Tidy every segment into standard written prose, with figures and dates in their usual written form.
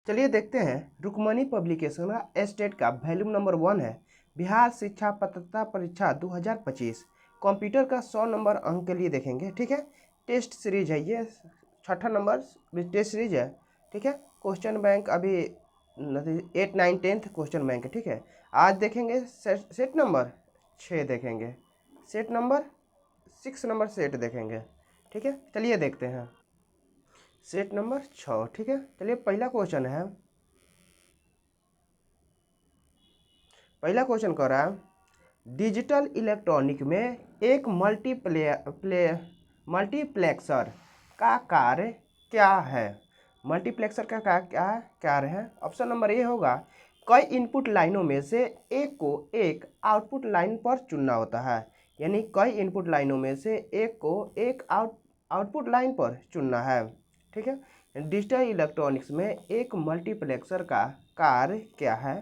चलिए देखते हैं। रुक्मणी पब्लिकेशन का स्टेट का वॉल्यूम नंबर 1 है। बिहार शिक्षा पात्रता परीक्षा 2025 कंप्यूटर का 100 नंबर अंक के लिए देखेंगे। ठीक है, टेस्ट सीरीज है ये, छठा नंबर टेस्ट सीरीज है। ठीक है, क्वेश्चन बैंक अभी 8, 9, 10 क्वेश्चन बैंक है। ठीक है, आज देखेंगे सेट नंबर 6 देखेंगे, सेट नंबर 6 नंबर सेट देखेंगे। ठीक है, चलिए देखते हैं सेट नंबर 6। ठीक है, चलिए पहला क्वेश्चन है। पहला क्वेश्चन कह रहा है डिजिटल इलेक्ट्रॉनिक में एक मल्टीप्लेक्सर का कार्य क्या है। मल्टीप्लेक्सर का क्या कार्य है। ऑप्शन नंबर ए होगा कई इनपुट लाइनों में से एक को एक आउटपुट लाइन पर चुनना होता है। यानी कई इनपुट लाइनों में से एक को एक आउटपुट लाइन पर चुनना है। ठीक है, डिजिटल इलेक्ट्रॉनिक्स में एक मल्टीप्लेक्सर का कार्य क्या है।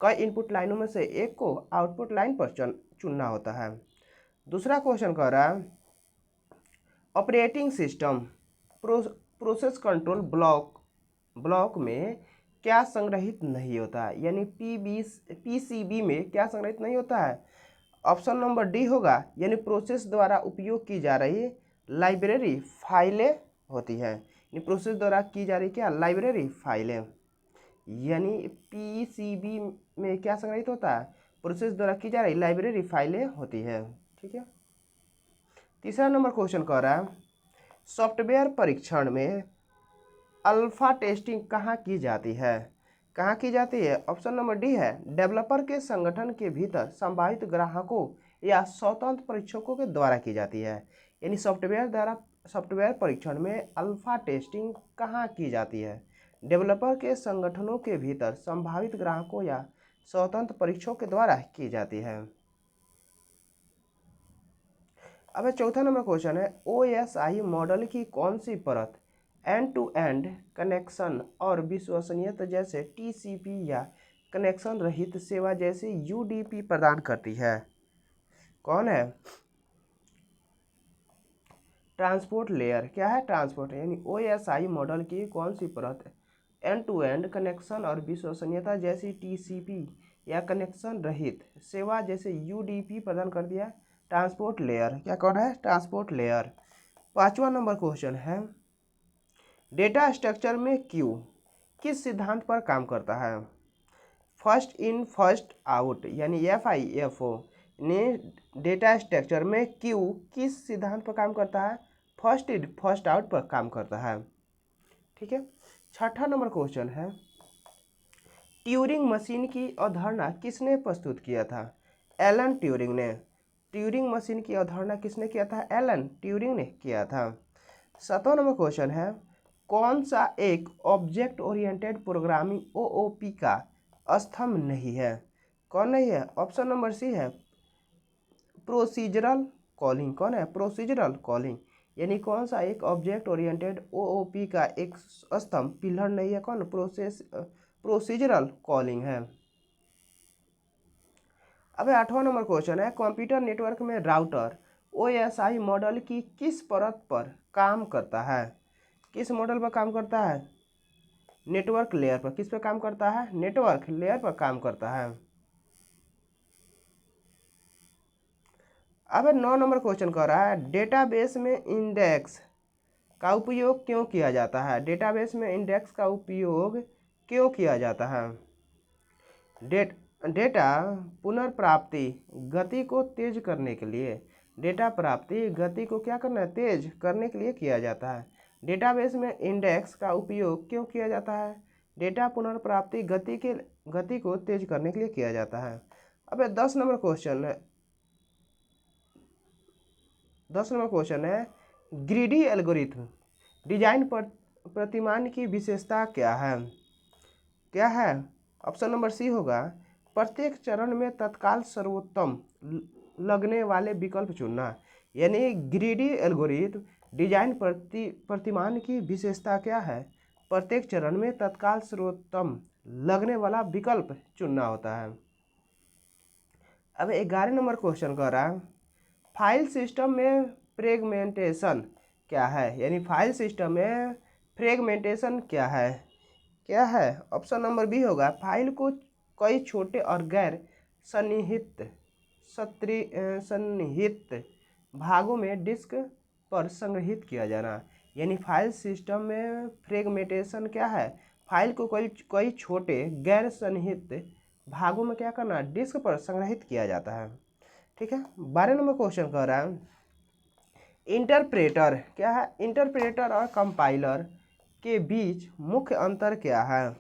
कई इनपुट लाइनों में से एक को आउटपुट लाइन पर चुनना होता है। दूसरा क्वेश्चन कह रहा है operating system process control block में क्या संग्रहित नहीं होता है। यानी पीसीबी में क्या संग्रहित नहीं होता है। ऑप्शन नंबर डी होगा यानी प्रोसेस द्वारा उपयोग की जा रही लाइब्रेरी फाइलें होती है। यानी प्रोसेस द्वारा की जा रही क्या लाइब्रेरी फाइलें, यानी पीसीबी में क्या संग्रहित होता है, प्रोसेस द्वारा की जा रही लाइब्रेरी फाइलें होती है। ठीक है, तीसरा नंबर क्वेश्चन कह रहा है सॉफ्टवेयर परीक्षण में अल्फा टेस्टिंग कहाँ की जाती है। कहाँ की जाती है। ऑप्शन नंबर डी है डेवलपर के संगठन के भीतर संभावित ग्राहकों या स्वतंत्र परीक्षकों के द्वारा की जाती है। यानी सॉफ्टवेयर परीक्षण में अल्फा टेस्टिंग कहाँ की जाती है। डेवलपर के संगठनों के भीतर संभावित ग्राहकों या स्वतंत्र परीक्षकों के द्वारा की जाती है। अब चौथा नंबर क्वेश्चन है ओएसआई मॉडल की कौन सी परत एंड टू एंड कनेक्शन और विश्वसनीयता जैसे टीसीपी या कनेक्शन रहित सेवा जैसे यूडीपी प्रदान करती है। कौन है। ट्रांसपोर्ट लेयर क्या है। ट्रांसपोर्ट यानी ओएसआई मॉडल की कौन सी परत एंड टू एंड कनेक्शन और विश्वसनीयता जैसी टीसीपी या कनेक्शन रहित सेवा जैसे यूडीपी प्रदान कर दिया। ट्रांसपोर्ट लेयर क्या कौन है। Transport layer. पांचवा नंबर क्वेश्चन है डेटा स्ट्रक्चर में क्यू किस सिद्धांत पर काम करता है। फर्स्ट इन फर्स्ट आउट यानी FIFO ने डेटा स्ट्रक्चर में क्यू किस सिद्धांत पर काम करता है। फर्स्ट इन फर्स्ट आउट पर काम करता है। ठीक है, छठा नंबर क्वेश्चन है ट्यूरिंग मशीन की अवधारणा किसने प्रस्तुत किया था। एलन ट्यूरिंग ने। ट्यूरिंग मशीन की अवधारणा किसने किया था। एलन ट्यूरिंग ने किया था। सातवां नंबर क्वेश्चन है कौन सा एक ऑब्जेक्ट ओरिएंटेड प्रोग्रामिंग OOP का स्तंभ नहीं है। कौन नहीं है। ऑप्शन नंबर सी है प्रोसीजरल कॉलिंग। कौन है। प्रोसीजरल कॉलिंग यानी कौन सा एक ऑब्जेक्ट ओरिएंटेड OOP का एक स्तंभ पिलर नहीं है। कौन प्रोसीजरल कॉलिंग है। अब आठवां नंबर क्वेश्चन है कंप्यूटर नेटवर्क में राउटर OSI मॉडल की किस परत पर काम करता है। किस मॉडल पर काम करता है। नेटवर्क लेयर पर। किस पर काम करता है। नेटवर्क लेयर पर काम करता है। अब 9 नंबर क्वेश्चन कर रहा है डेटाबेस में इंडेक्स का उपयोग क्यों किया जाता है। डेटाबेस में इंडेक्स का उपयोग क्यों किया जाता है। डेटा पुनर्प्राप्ति गति को तेज करने के लिए। डेटा प्राप्ति गति को क्या करना है, तेज करने के लिए किया जाता है। डेटाबेस में इंडेक्स का उपयोग क्यों किया जाता है। डेटा पुनर्प्राप्ति गति को तेज करने के लिए किया जाता है। अब 10 नंबर क्वेश्चन है। 10 नंबर क्वेश्चन है ग्रीडी एल्गोरिथम डिजाइन प्रतिमान की विशेषता क्या है। क्या है। ऑप्शन नंबर सी होगा प्रत्येक चरण में तत्काल सर्वोत्तम लगने वाले विकल्प चुनना। यानी ग्रीडी एल्गोरिथम डिजाइन प्रतिमान की विशेषता क्या है, प्रत्येक चरण में तत्काल सर्वोत्तम लगने वाला विकल्प चुनना होता है। अब 11 नंबर क्वेश्चन कर रहा है फाइल सिस्टम में फ्रेगमेंटेशन क्या है। यानी फाइल सिस्टम में फ्रेगमेंटेशन क्या है। क्या है? ऑप्शन नंबर बी होगा फाइल को कई छोटे और गैर सन्निहित सन्निहित भागों में डिस्क पर संग्रहित किया जाना। यानी फाइल सिस्टम में फ्रेगमेंटेशन क्या है? फाइल को कई छोटे गैर सन्निहित भागों में क्या करना? डिस्क पर संग्रहित किया जाता है। ठीक है। 12 नंबर क्वेश्चन कह रहा है इंटरप्रेटर क्या है? इंटरप्रेटर और कंपाइलर के बीच मुख्य अंतर क्या है?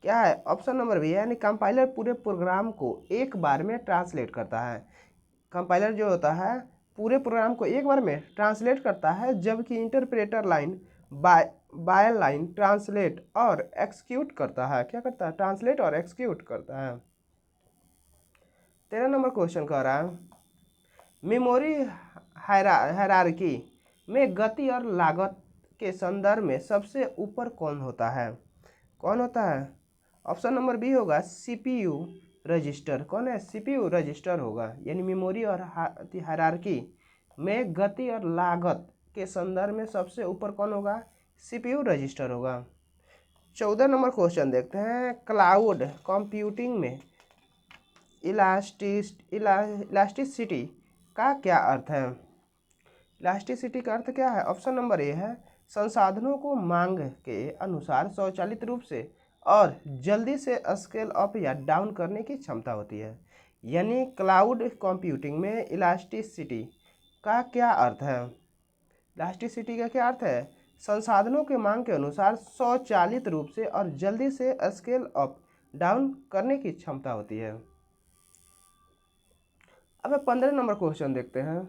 क्या है? ऑप्शन नंबर बी यानी कंपाइलर पूरे प्रोग्राम को एक बार में ट्रांसलेट करता है। कंपाइलर जो होता है पूरे प्रोग्राम को एक बार में ट्रांसलेट करता है, जबकि interpreter line by line translate और एक्सिक्यूट करता है। क्या करता है? ट्रांसलेट और एक्सिक्यूट करता है। 13 नंबर क्वेश्चन कह रहा है मेमोरी हायरार्की में गति और लागत के संदर्भ में सबसे ऊपर कौन होता है? कौन होता है? ऑप्शन नंबर बी होगा सीपीयू रजिस्टर। कौन है? सीपीयू रजिस्टर होगा। यानी मेमोरी और हायरार्की में गति और लागत के संदर्भ में सबसे ऊपर कौन होगा? सीपीयू रजिस्टर होगा। 14 नंबर क्वेश्चन देखते हैं क्लाउड कंप्यूटिंग में इलास्टिसिटी का क्या अर्थ है? इलास्टिसिटी का अर्थ क्या है? ऑप्शन नंबर ए है संसाधनों को मांग के अनुसार स्वचालित रूप से और जल्दी से स्केल अप या डाउन करने की क्षमता होती है। यानी क्लाउड कंप्यूटिंग में इलास्टिसिटी का क्या अर्थ है? इलास्टिसिटी का क्या अर्थ है? संसाधनों के मांग के अनुसार स्वचालित रूप से और जल्दी से स्केल अप डाउन करने की क्षमता होती है। अब 15 नंबर क्वेश्चन देखते हैं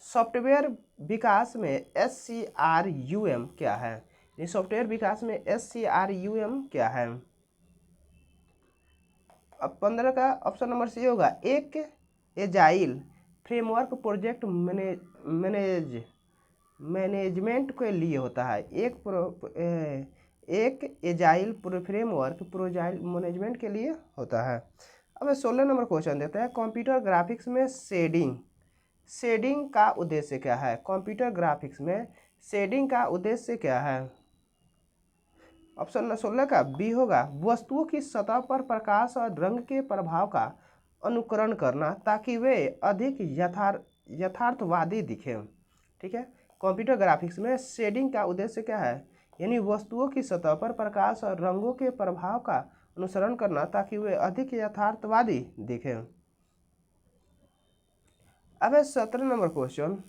सॉफ्टवेयर विकास में SCRUM क्या है? ये सॉफ्टवेयर विकास में SCRUM क्या है? अब 15 का ऑप्शन नंबर सी होगा एक एजाइल फ्रेमवर्क प्रोजेक्ट मैनेजमेंट के लिए होता है। एक एजाइल फ्रेमवर्क प्रोजेक्ट मैनेजमेंट के लिए होता है। अब 16 नंबर क्वेश्चन देते हैं कंप्यूटर ग्राफिक्स में शेडिंग का उद्देश्य क्या है? कंप्यूटर ग्राफिक्स में शेडिंग का उद्देश्य क्या है? ऑप्शन 16 का बी होगा वस्तुओं की सतह पर प्रकाश और रंग के प्रभाव का अनुकरण करना ताकि वे अधिक यथार्थवादी दिखें। ठीक है। कंप्यूटर ग्राफिक्स में शेडिंग का उद्देश्य क्या है? यानी वस्तुओं की सतह पर प्रकाश और रंगों के प्रभाव का अनुसरण करना ताकि वे अधिक यथार्थवादी दिखें। अब 17 नंबर क्वेश्चन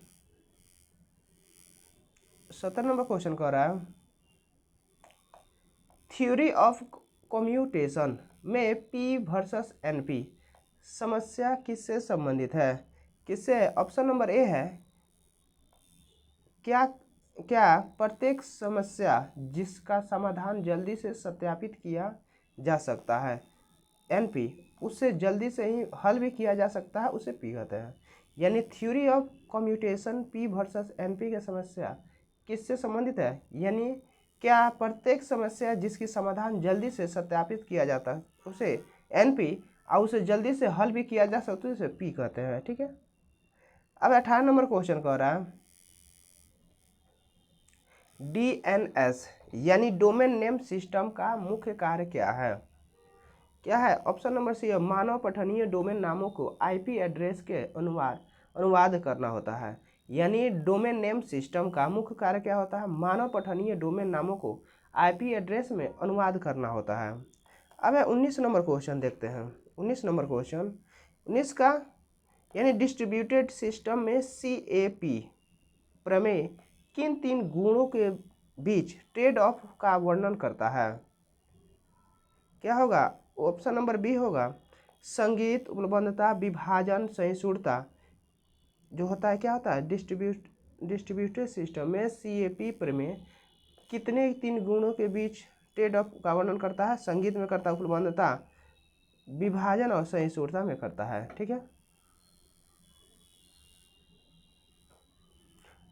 कह रहा है थ्योरी ऑफ कम्यूटेशन में P वर्सेस NP समस्या किससे संबंधित है? किससे? ऑप्शन नंबर ए है क्या प्रत्येक समस्या जिसका समाधान जल्दी से सत्यापित किया जा सकता है NP उससे जल्दी से ही हल भी किया जा सकता है, उसे P कहते हैं। यानी theory of commutation P versus NP की समस्या किससे संबंधित है? यानी क्या प्रत्येक समस्या जिसकी समाधान जल्दी से सत्यापित किया जाता है उसे NP और उसे जल्दी से हल भी किया जा सकता है उसे P कहते हैं। ठीक है। अब 18 नंबर क्वेश्चन कह रहा है DNS यानी डोमेन नेम सिस्टम का मुख्य कार्य क्या है? क्या है? ऑप्शन नंबर सी है मानव पठनीय डोमेन नामों को IP एड्रेस के अनुवाद करना होता है। यानी डोमेन नेम सिस्टम का मुख्य कार्य क्या होता है? मानव पठनीय डोमेन नामों को IP एड्रेस में अनुवाद करना होता है। अब 19 नंबर क्वेश्चन देखते हैं 19 नंबर क्वेश्चन 19 का यानी डिस्ट्रीब्यूटेड सिस्टम में CAP प्रमेय किन 3 गुणों के बीच ट्रेड ऑफ का वर्णन करता है? क्या होगा? ऑप्शन नंबर बी होगा संगीत उपलब्धता विभाजन सहिष्णुता जो होता है। क्या होता है? डिस्ट्रीब्यूटेड सिस्टम में CAP प्रमेय कितने 3 गुणों के बीच ट्रेड ऑफ का वर्णन करता है? संगीत में करता है उपलब्धता, विभाजन और सहिष्णुता में करता है। ठीक है।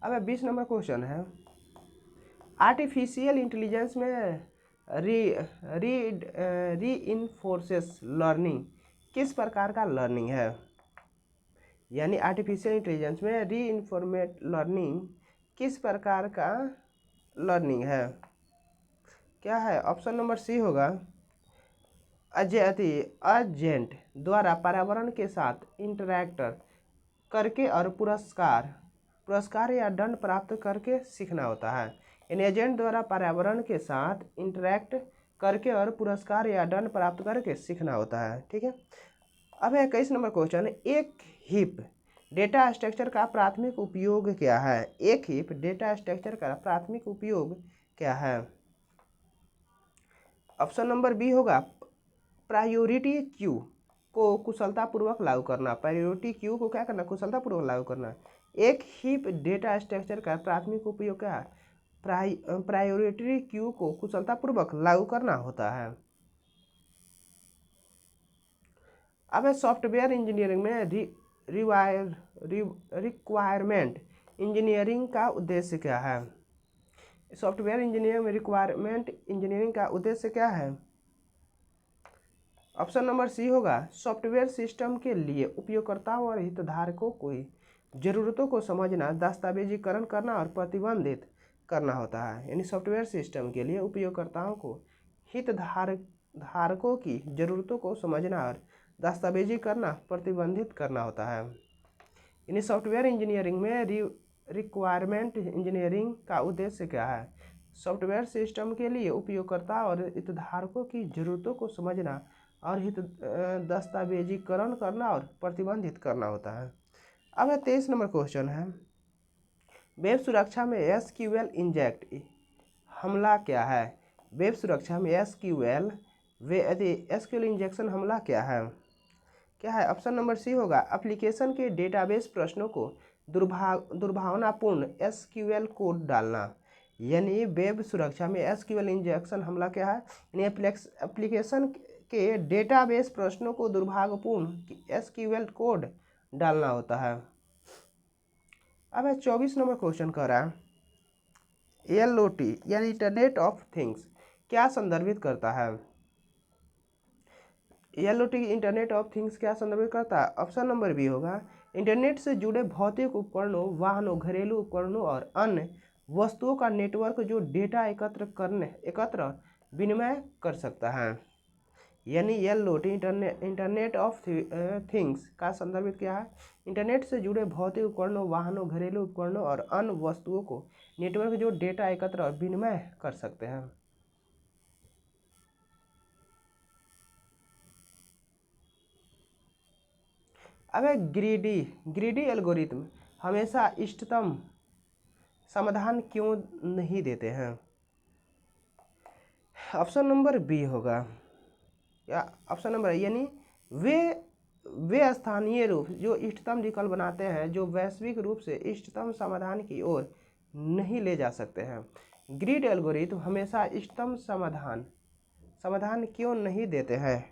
अब 20 नंबर क्वेश्चन है आर्टिफिशियल इंटेलिजेंस में रीइंफोर्सेस लर्निंग किस प्रकार का लर्निंग है? यानी आर्टिफिशियल इंटेलिजेंस में रीइंफोर्मेट लर्निंग किस प्रकार का लर्निंग है? क्या है? ऑप्शन नंबर सी होगा एजेंट द्वारा पर्यावरण के साथ इंटरैक्ट करके और पुरस्कार या दंड प्राप्त करके सीखना होता है। इन एजेंट द्वारा पर्यावरण के साथ इंटरैक्ट करके और पुरस्कार या दंड प्राप्त करके सीखना होता है। ठीक है। अब है 21 नंबर क्वेश्चन, एक हीप डेटा स्ट्रक्चर का प्राथमिक उपयोग क्या है? एक हीप डेटा स्ट्रक्चर का प्राथमिक उपयोग क्या है? ऑप्शन नंबर बी होगा प्रायोरिटी क्यू को कुशलतापूर्वक लागू करना। प्रायोरिटी क्यू को क्या करना? कुशलतापूर्वक लागू करना। एक हीप डेटा स्ट्रक्चर का प्राथमिक उपयोग क्या है? प्रायोरिटी क्यू को कुशलतापूर्वक लागू करना होता है। अब सॉफ्टवेयर इंजीनियरिंग में रिक्वायरमेंट इंजीनियरिंग का उद्देश्य क्या है? सॉफ्टवेयर इंजीनियरिंग में रिक्वायरमेंट इंजीनियरिंग का उद्देश्य क्या है? ऑप्शन नंबर सी होगा सॉफ्टवेयर सिस्टम के लिए उपयोगकर्ताओं और हितधारकों की जरूरतों को समझना, दस्तावेजीकरण करना और प्रतिबंधित करना होता है। यानी सॉफ्टवेयर सिस्टम के लिए उपयोगकर्ताओं को हितधारकों की जरूरतों को समझना और दस्तावेजी करना, प्रतिबंधित करना होता है। यानी सॉफ्टवेयर इंजीनियरिंग में रिक्वायरमेंट इंजीनियरिंग का उद्देश्य क्या है? सॉफ्टवेयर सिस्टम के लिए उपयोगकर्ता और हितधारकों की जरूरतों को समझना और दस्तावेजीकरण करना और प्रतिबंधित करना होता है। अब 23 नंबर क्वेश्चन है, वेब सुरक्षा में एसक्यूएल इंजेक्ट हमला क्या है? वेब सुरक्षा में एसक्यूएल इंजेक्शन हमला क्या है? क्या है? ऑप्शन नंबर सी होगा एप्लीकेशन के डेटाबेस प्रश्नों को दुर्भावनापूर्ण एसक्यूएल कोड डालना। यानी वेब सुरक्षा में एसक्यूएल इंजेक्शन हमला क्या है? यानी एप्लीकेशन के डेटाबेस प्रश्नों को दुर्भावनापूर्ण एसक्यूएल कोड डालना होता है। अब 24 नंबर क्वेश्चन कह रहा है एलओटी यानी इंटरनेट ऑफ थिंग्स क्या संदर्भित करता है? एलओटी इंटरनेट ऑफ थिंग्स क्या संदर्भित करता है? ऑप्शन नंबर बी होगा इंटरनेट से जुड़े भौतिक उपकरणों, वाहनों, घरेलू उपकरणों और अन्य वस्तुओं का नेटवर्क जो डेटा एकत्र विनिमय कर सकता है। यानी एलओटी इंटरनेट ऑफ थिंग्स का संदर्भित क्या है? इंटरनेट से जुड़े भौतिक उपकरणों, वाहनों, घरेलू उपकरणों और अन्य वस्तुओं को नेटवर्क जो डेटा एकत्र और विनिमय कर सकते हैं। अब ग्रीडी एल्गोरिथम हमेशा इष्टतम समाधान क्यों नहीं देते हैं? ऑप्शन नंबर बी होगा या ऑप्शन नंबर यानी वे स्थानीय रूप जो इष्टतम विकल्प बनाते हैं जो वैश्विक रूप से इष्टतम समाधान की ओर नहीं ले जा सकते हैं। ग्रिड एल्गोरिथम हमेशा इष्टतम समाधान क्यों नहीं देते हैं?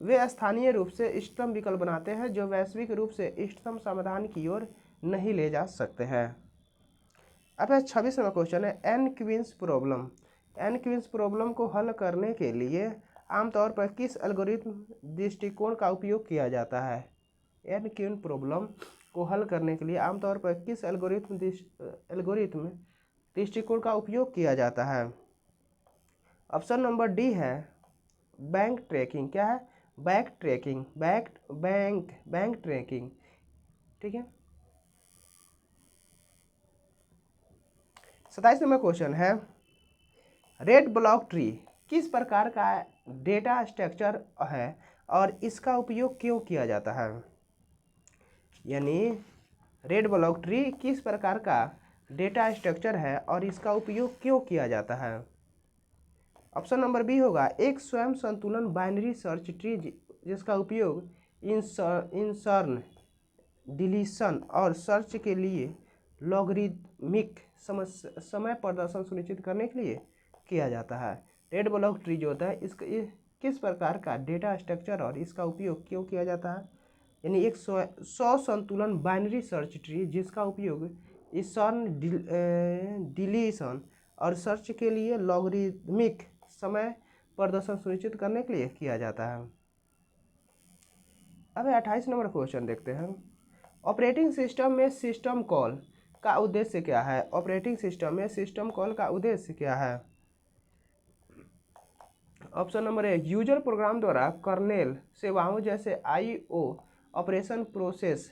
वे स्थानीय रूप से इष्टतम विकल्प बनाते हैं जो वैश्विक रूप से इष्टतम समाधान की ओर नहीं ले जा सकते हैं। अब 26 नंबर क्वेश्चन है एन क्वींस प्रॉब्लम को हल करने के लिए आमतौर पर किस एल्गोरिथम दृष्टिकोण का उपयोग किया जाता है? एन क्वीन प्रॉब्लम को हल करने के लिए आमतौर पर किस एल्गोरिथम दृष्टिकोण का उपयोग किया जाता है? ऑप्शन नंबर डी है बैंक ट्रैकिंग। क्या है? Bank tracking. ठीक है। 27 नंबर क्वेश्चन है रेड ब्लॉक ट्री किस प्रकार का डेटा स्ट्रक्चर है और इसका उपयोग क्यों किया जाता है? यानी रेड ब्लॉक ट्री किस प्रकार का डेटा स्ट्रक्चर है और इसका उपयोग क्यों किया जाता है? ऑप्शन नंबर बी होगा एक स्वयं संतुलन बाइनरी सर्च ट्री जिसका उपयोग इंसर्न, डिलीशन और सर्च के लिए लॉगरिदमिक समय प्रदर्शन सुनिश्चित करने के लिए किया जाता है। रेड ब्लॉक ट्री जो होता है इसका किस प्रकार का डेटा स्ट्रक्चर और इसका उपयोग क्यों किया जाता है? यानी एक सौ संतुलन बाइनरी सर्च ट्री जिसका उपयोग इंसर्न, डिलीशन और सर्च के लिए लॉगरिदमिक समय प्रदर्शन सुनिश्चित करने के लिए किया जाता है। अब 28 नंबर क्वेश्चन देखते हैं ऑपरेटिंग सिस्टम में सिस्टम कॉल का उद्देश्य क्या है? ऑपरेटिंग सिस्टम में सिस्टम कॉल का उद्देश्य क्या है? Option number A, user program द्वारा कर्नेल सेवाओं जैसे IO ऑपरेशन प्रोसेस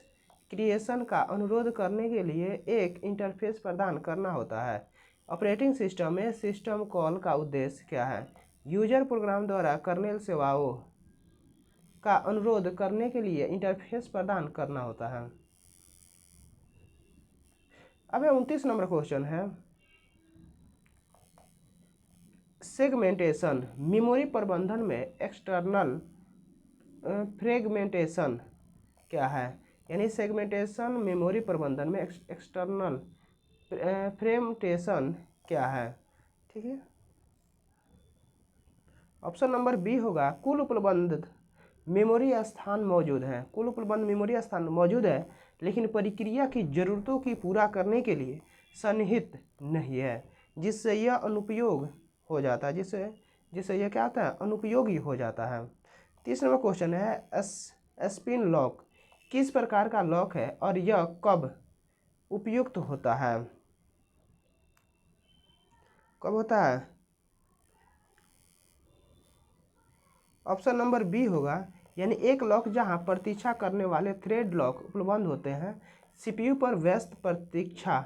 क्रिएशन का अनुरोध करने के लिए एक इंटरफेस प्रदान करना होता है। ऑपरेटिंग सिस्टम में सिस्टम कॉल का उद्देश्य क्या है? यूजर प्रोग्राम द्वारा कर्नेल सेवाओं का अनुरोध करने के लिए इंटरफेस प्रदान करना होता है। अब 29 नंबर क्वेश्चन है, सेगमेंटेशन मेमोरी प्रबंधन में एक्सटर्नल फ्रेगमेंटेशन क्या है? यानी सेगमेंटेशन मेमोरी प्रबंधन में एक्सटर्नल फ्रेगमेंटेशन क्या है? ठीक है। ऑप्शन नंबर बी होगा, कुल उपलब्ध मेमोरी स्थान मौजूद है। कुल उपलब्ध मेमोरी स्थान मौजूद है लेकिन प्रक्रिया की ज़रूरतों की पूरा करने के लिए सन्निहित नहीं है, जिससे यह अनुपयोग हो जाता है, जिससे यह क्या होता है? अनुपयोगी हो जाता है। 30 नंबर क्वेश्चन है, स्पिन लॉक किस प्रकार का लॉक है और यह कब उपयुक्त होता है? कब होता है? ऑप्शन नंबर बी होगा, यानी एक लॉक जहां प्रतीक्षा करने वाले थ्रेड लॉक उपलब्ध होते हैं, CPU पर व्यस्त प्रतीक्षा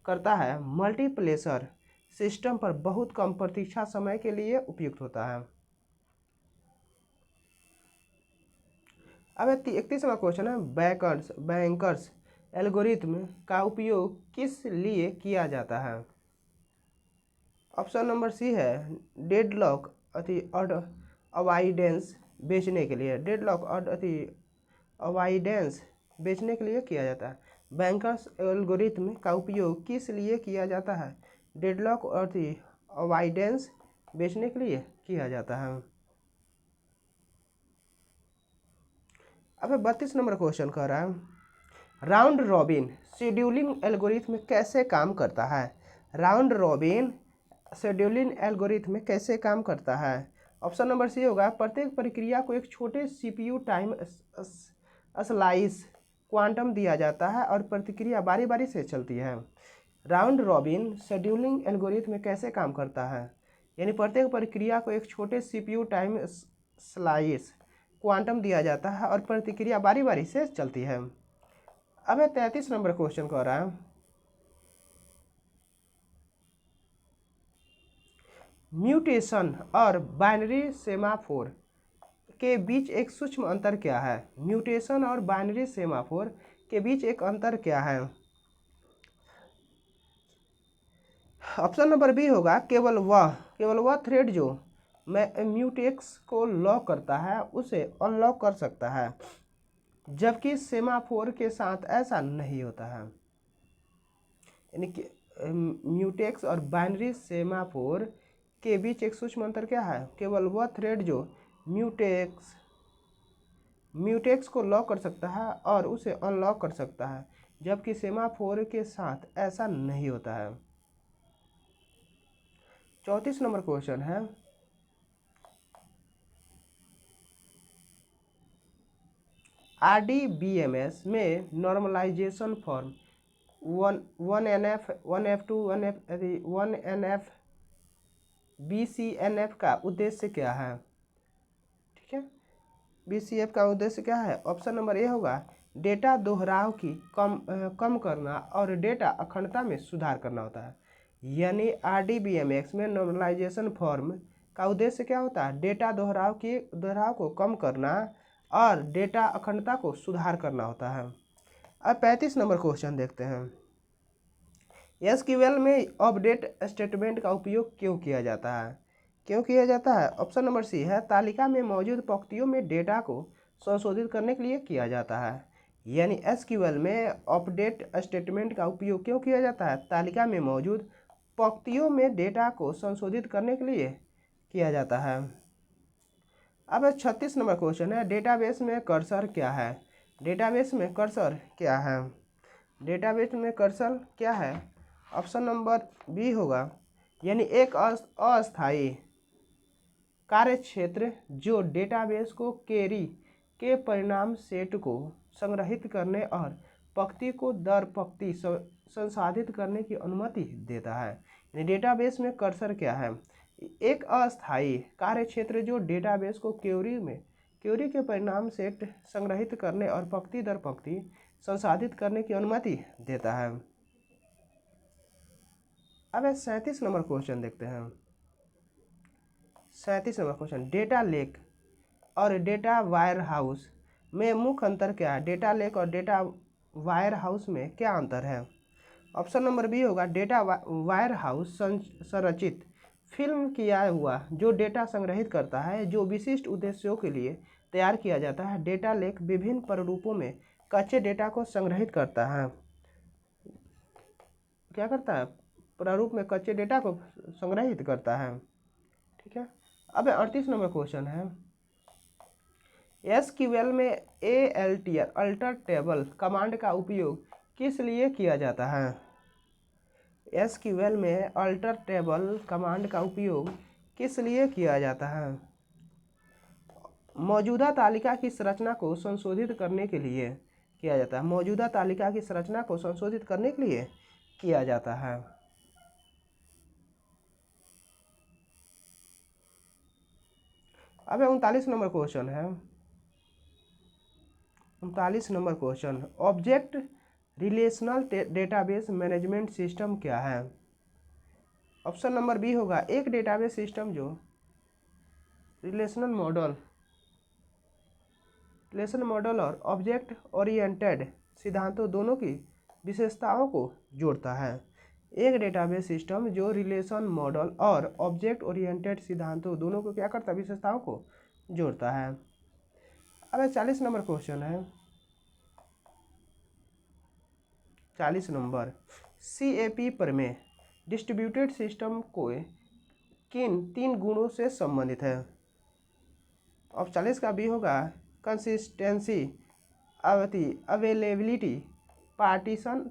करता है, मल्टीप्लेक्सर सिस्टम पर बहुत कम प्रतीक्षा समय के लिए उपयुक्त होता है। अब 31वां क्वेश्चन है, बैंकर्स एल्गोरिथ्म का उपयोग किस लिए किया जाता है? ऑप्शन नंबर सी है, डेडलॉक अवॉइडेंस बेचने के लिए। डेडलॉक अवॉइडेंस बेचने के लिए किया जाता है। बैंकर्स एल्गोरिथ्म का उपयोग किस लिए किया जाता है? डेडलॉक अवॉइडेंस बेचने के लिए किया जाता है। अब 32 नंबर क्वेश्चन कह रहा है, राउंड रॉबिन शेड्यूलिंग एल्गोरिथम कैसे काम करता है? राउंड रॉबिन शेड्यूलिंग एल्गोरिथम कैसे काम करता है? ऑप्शन नंबर सी होगा, प्रत्येक प्रक्रिया को एक छोटे CPU टाइम स्लाइस क्वांटम दिया जाता है और प्रक्रिया बारी बारी से चलती है। राउंड रॉबिन शेड्यूलिंग एल्गोरिथम कैसे काम करता है? यानी प्रत्येक प्रक्रिया को एक छोटे CPU टाइम स्लाइस क्वांटम दिया जाता है और प्रक्रिया बारी बारी से चलती है। अब 33 नंबर क्वेश्चन कह रहा है, म्यूटेशन और बाइनरी सेमाफोर के बीच एक सूक्ष्म अंतर क्या है? म्यूटेशन और बाइनरी सेमाफोर के बीच एक अंतर क्या है? ऑप्शन नंबर बी होगा, केवल वह थ्रेड जो म्यूटेक्स को लॉक करता है उसे अनलॉक कर सकता है, जबकि सेमाफोर के साथ ऐसा नहीं होता है। यानी कि म्यूटेक्स और बाइनरी सेमाफोर के बीच एक सूक्ष्म अंतर क्या है? केवल वह थ्रेड जो म्यूटेक्स को लॉक कर सकता है और उसे अनलॉक कर सकता है, जबकि सेमाफोर के साथ ऐसा नहीं होता है। 34 नंबर क्वेश्चन है, RDBMS में normalisation form 1NF 1F2 1NF BCNF का उद्देश्य क्या है? ठीक है, BCF का उद्देश्य क्या है? ऑप्शन नंबर ए होगा, डेटा दोहराव की कम करना और डेटा अखंडता में सुधार करना होता है। यानी RDBMS में नॉर्मलाइजेशन फॉर्म का उद्देश्य क्या होता है? डेटा दोहराव को कम करना और डेटा अखंडता को सुधार करना होता है। अब 35 नंबर क्वेश्चन देखते हैं, SQL में अपडेट स्टेटमेंट का उपयोग क्यों किया जाता है? क्यों किया जाता है? ऑप्शन नंबर सी है, तालिका में मौजूद पंक्तियों में डेटा को संशोधित करने के लिए किया जाता है। यानी SQL में अपडेट स्टेटमेंट का उपयोग क्यों किया जाता है? तालिका में मौजूद पंक्तियों में डेटा को संशोधित करने के लिए किया जाता है। अब 36 नंबर क्वेश्चन है, डेटाबेस में कर्सर क्या है? डेटाबेस में कर्सर क्या है? डेटाबेस में कर्सर क्या है? ऑप्शन नंबर बी होगा, यानी एक अस्थायी कार्यक्षेत्र जो डेटाबेस को क्वेरी के परिणाम सेट को संग्रहित करने और पंक्ति को दर पंक्ति संसाधित करने की अनुमति देता है। डेटाबेस में कर्सर क्या है? एक अस्थायी कार्यक्षेत्र जो डेटाबेस को क्वेरी के परिणाम सेट संग्रहित करने और पंक्ति दर पंक्ति संसाधित करने की अनुमति देता है। अब 37 नंबर क्वेश्चन देखते हैं। 37 नंबर क्वेश्चन, डेटा लेक और डेटा वायर हाउस में मुख्य अंतर क्या है? डेटा लेक और डेटा वायर हाउस में क्या अंतर है? ऑप्शन नंबर बी होगा, डेटा वायर हाउस संरचित फिल्म किया हुआ जो डेटा संग्रहित करता है जो विशिष्ट उद्देश्यों के लिए तैयार किया जाता है। डेटा लेक विभिन्न प्रारूपों में कच्चे डेटा को संग्रहित करता है। क्या करता है? प्रारूप में कच्चे डेटा को संग्रहित करता है। ठीक है। अब 38 नंबर क्वेश्चन है, एसक्यूएल में ALTR अल्टर टेबल कमांड का उपयोग किस लिए किया जाता है? एसक्यूएल में अल्टर टेबल कमांड का उपयोग किस लिए किया जाता है? मौजूदा तालिका की संरचना को संशोधित करने के लिए किया जाता है। मौजूदा तालिका की संरचना को संशोधित करने के लिए किया जाता है। अब 39 नंबर क्वेश्चन है। 39 number question, object relational database management system क्या है? ऑप्शन नंबर बी होगा, एक डेटाबेस सिस्टम जो रिलेशनल मॉडल और ऑब्जेक्ट ओरिएंटेड सिद्धांतों दोनों की विशेषताओं को जोड़ता है। एक डेटाबेस सिस्टम जो रिलेशन मॉडल और ऑब्जेक्ट ओरिएंटेड सिद्धांतों दोनों को क्या करता है? विशेषताओं को जोड़ता है। अब 40 नंबर क्वेश्चन है। 40 नंबर, CAP प्रमेय डिस्ट्रीब्यूटेड सिस्टम को किन 3 गुणों से संबंधित है? अब 40 का बी होगा, कंसिस्टेंसी, अवेलेबिलिटी, पार्टीशन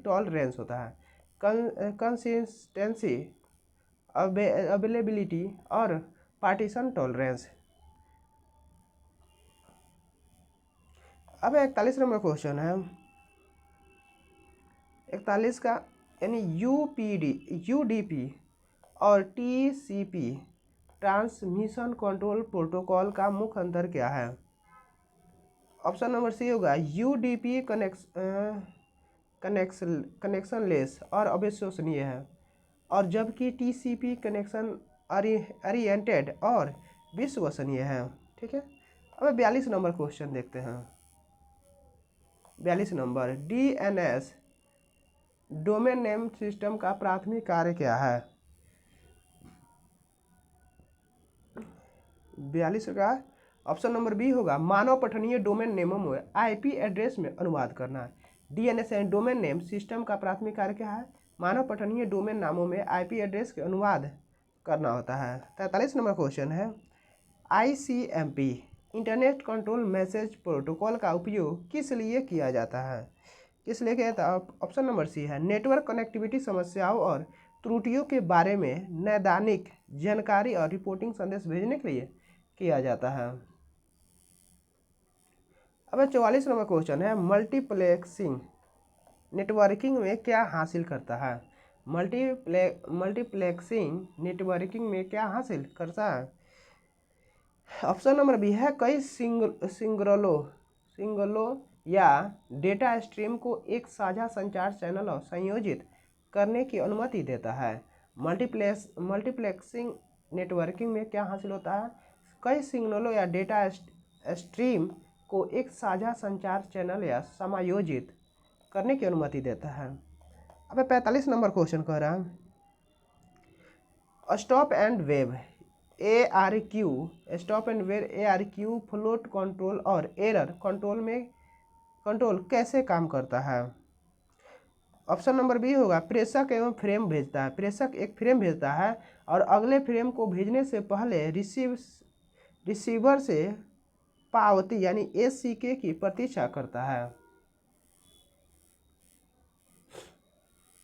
टॉलरेंस होता है। कंसिस्टेंसी, अवेलेबिलिटी और पार्टीशन टॉलरेंस। अब 41 नंबर क्वेश्चन है। 41 का यानी UDP और TCP ट्रांसमिशन कंट्रोल प्रोटोकॉल का मुख्य अंतर क्या है? ऑप्शन नंबर सी होगा, UDP कनेक्शनलेस और अविश्वसनीय है, और जबकि TCP कनेक्शन ओरिएंटेड और विश्वसनीय है। ठीक है। अब 42 नंबर क्वेश्चन देखते हैं। 42 number, DNS domain name system का प्राथमिक कार्य क्या है? 42 का ऑप्शन नंबर बी होगा, मानव पठनीय डोमेन नेमों में IP एड्रेस में अनुवाद करना। DNS यानी डोमेन नेम सिस्टम का प्राथमिक कार्य क्या है? मानव पठनीय डोमेन नामों में IP एड्रेस के अनुवाद करना होता है। 43 नंबर क्वेश्चन है, ICMP internet control message protocol का उपयोग किस लिए किया जाता है? किस लिए किया जाता है? ऑप्शन नंबर सी है, नेटवर्क कनेक्टिविटी समस्याओं और त्रुटियों के बारे में नैदानिक जानकारी और रिपोर्टिंग संदेश भेजने के लिए किया जाता है। अब 44 नंबर क्वेश्चन है, मल्टीप्लेक्सिंग नेटवर्किंग में क्या हासिल करता है? मल्टीप्लेक्सिंग नेटवर्किंग में क्या हासिल करता है? ऑप्शन नंबर बी है, कई सिंगलों या डेटा स्ट्रीम को एक साझा संचार चैनल और संयोजित करने की अनुमति देता है। मल्टीप्लेक्सिंग नेटवर्किंग में क्या हासिल होता है? कई सिग्नलों या डेटा स्ट्रीम को एक साझा संचार चैनल या समायोजित करने की अनुमति देता है। अब 45 नंबर क्वेश्चन कह रहा है, stop and wave ARQ float control और एरर कंट्रोल कैसे काम करता है? ऑप्शन नंबर बी होगा, प्रेषक एवं फ्रेम भेजता है। प्रेषक एक फ्रेम भेजता है और अगले फ्रेम को भेजने से पहले रिसीवर से पावती यानी SCK की प्रतीक्षा करता है।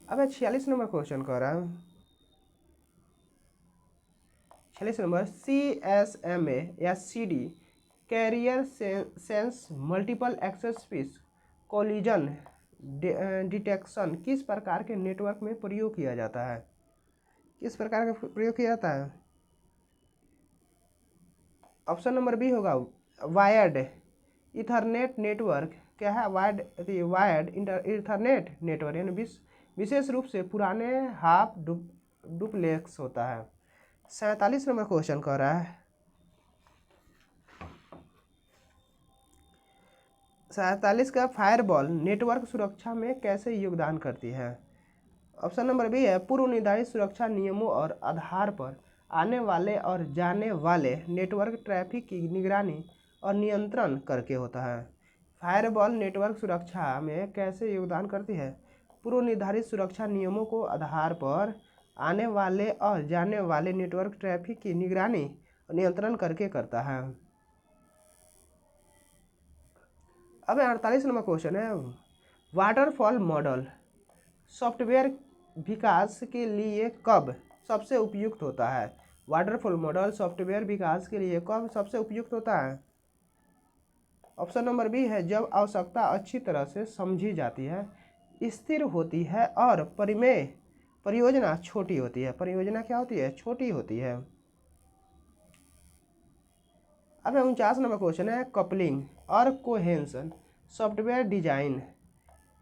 अब 46 नंबर क्वेश्चन कर रहा है। 46 नंबर, CSMA या CD carrier sense multiple access speech collision detection किस प्रकार के नेटवर्क में प्रयोग किया जाता है? किस प्रकार का प्रयोग किया जाता है? ऑप्शन नंबर बी होगा वायर्ड इथरनेट नेटवर्क। क्या है? वायर्ड इथरनेट नेटवर्क, यानी विशेष रूप से पुराने हाफ डुप्लेक्स होता है। 47 नंबर क्वेश्चन कह रहा है, 47 का फायरवॉल नेटवर्क सुरक्षा में कैसे योगदान करती है? ऑप्शन नंबर बी है पूर्व निर्धारित सुरक्षा नियमों और आधार पर आने वाले और जाने वाले नेटवर्क ट्रैफिक की निगरानी और नियंत्रण करके होता है। फायरवॉल नेटवर्क सुरक्षा में कैसे योगदान करती है? पूर्व निर्धारित सुरक्षा नियमों को आधार पर आने वाले और जाने वाले नेटवर्क ट्रैफिक की निगरानी और नियंत्रण करके करता है। अब 48 नंबर क्वेश्चन है, वाटरफॉल मॉडल सॉफ्टवेयर विकास के लिए कब सबसे उपयुक्त होता है? वाटरफॉल मॉडल सॉफ्टवेयर विकास के लिए कब सबसे उपयुक्त होता है? ऑप्शन नंबर बी है जब आवश्यकता अच्छी तरह से समझी जाती है, स्थिर होती है और परियोजना छोटी होती है। परियोजना क्या होती है? छोटी होती है। अब 49 नंबर क्वेश्चन है, कपलिंग और कोहेंशन सॉफ्टवेयर डिजाइन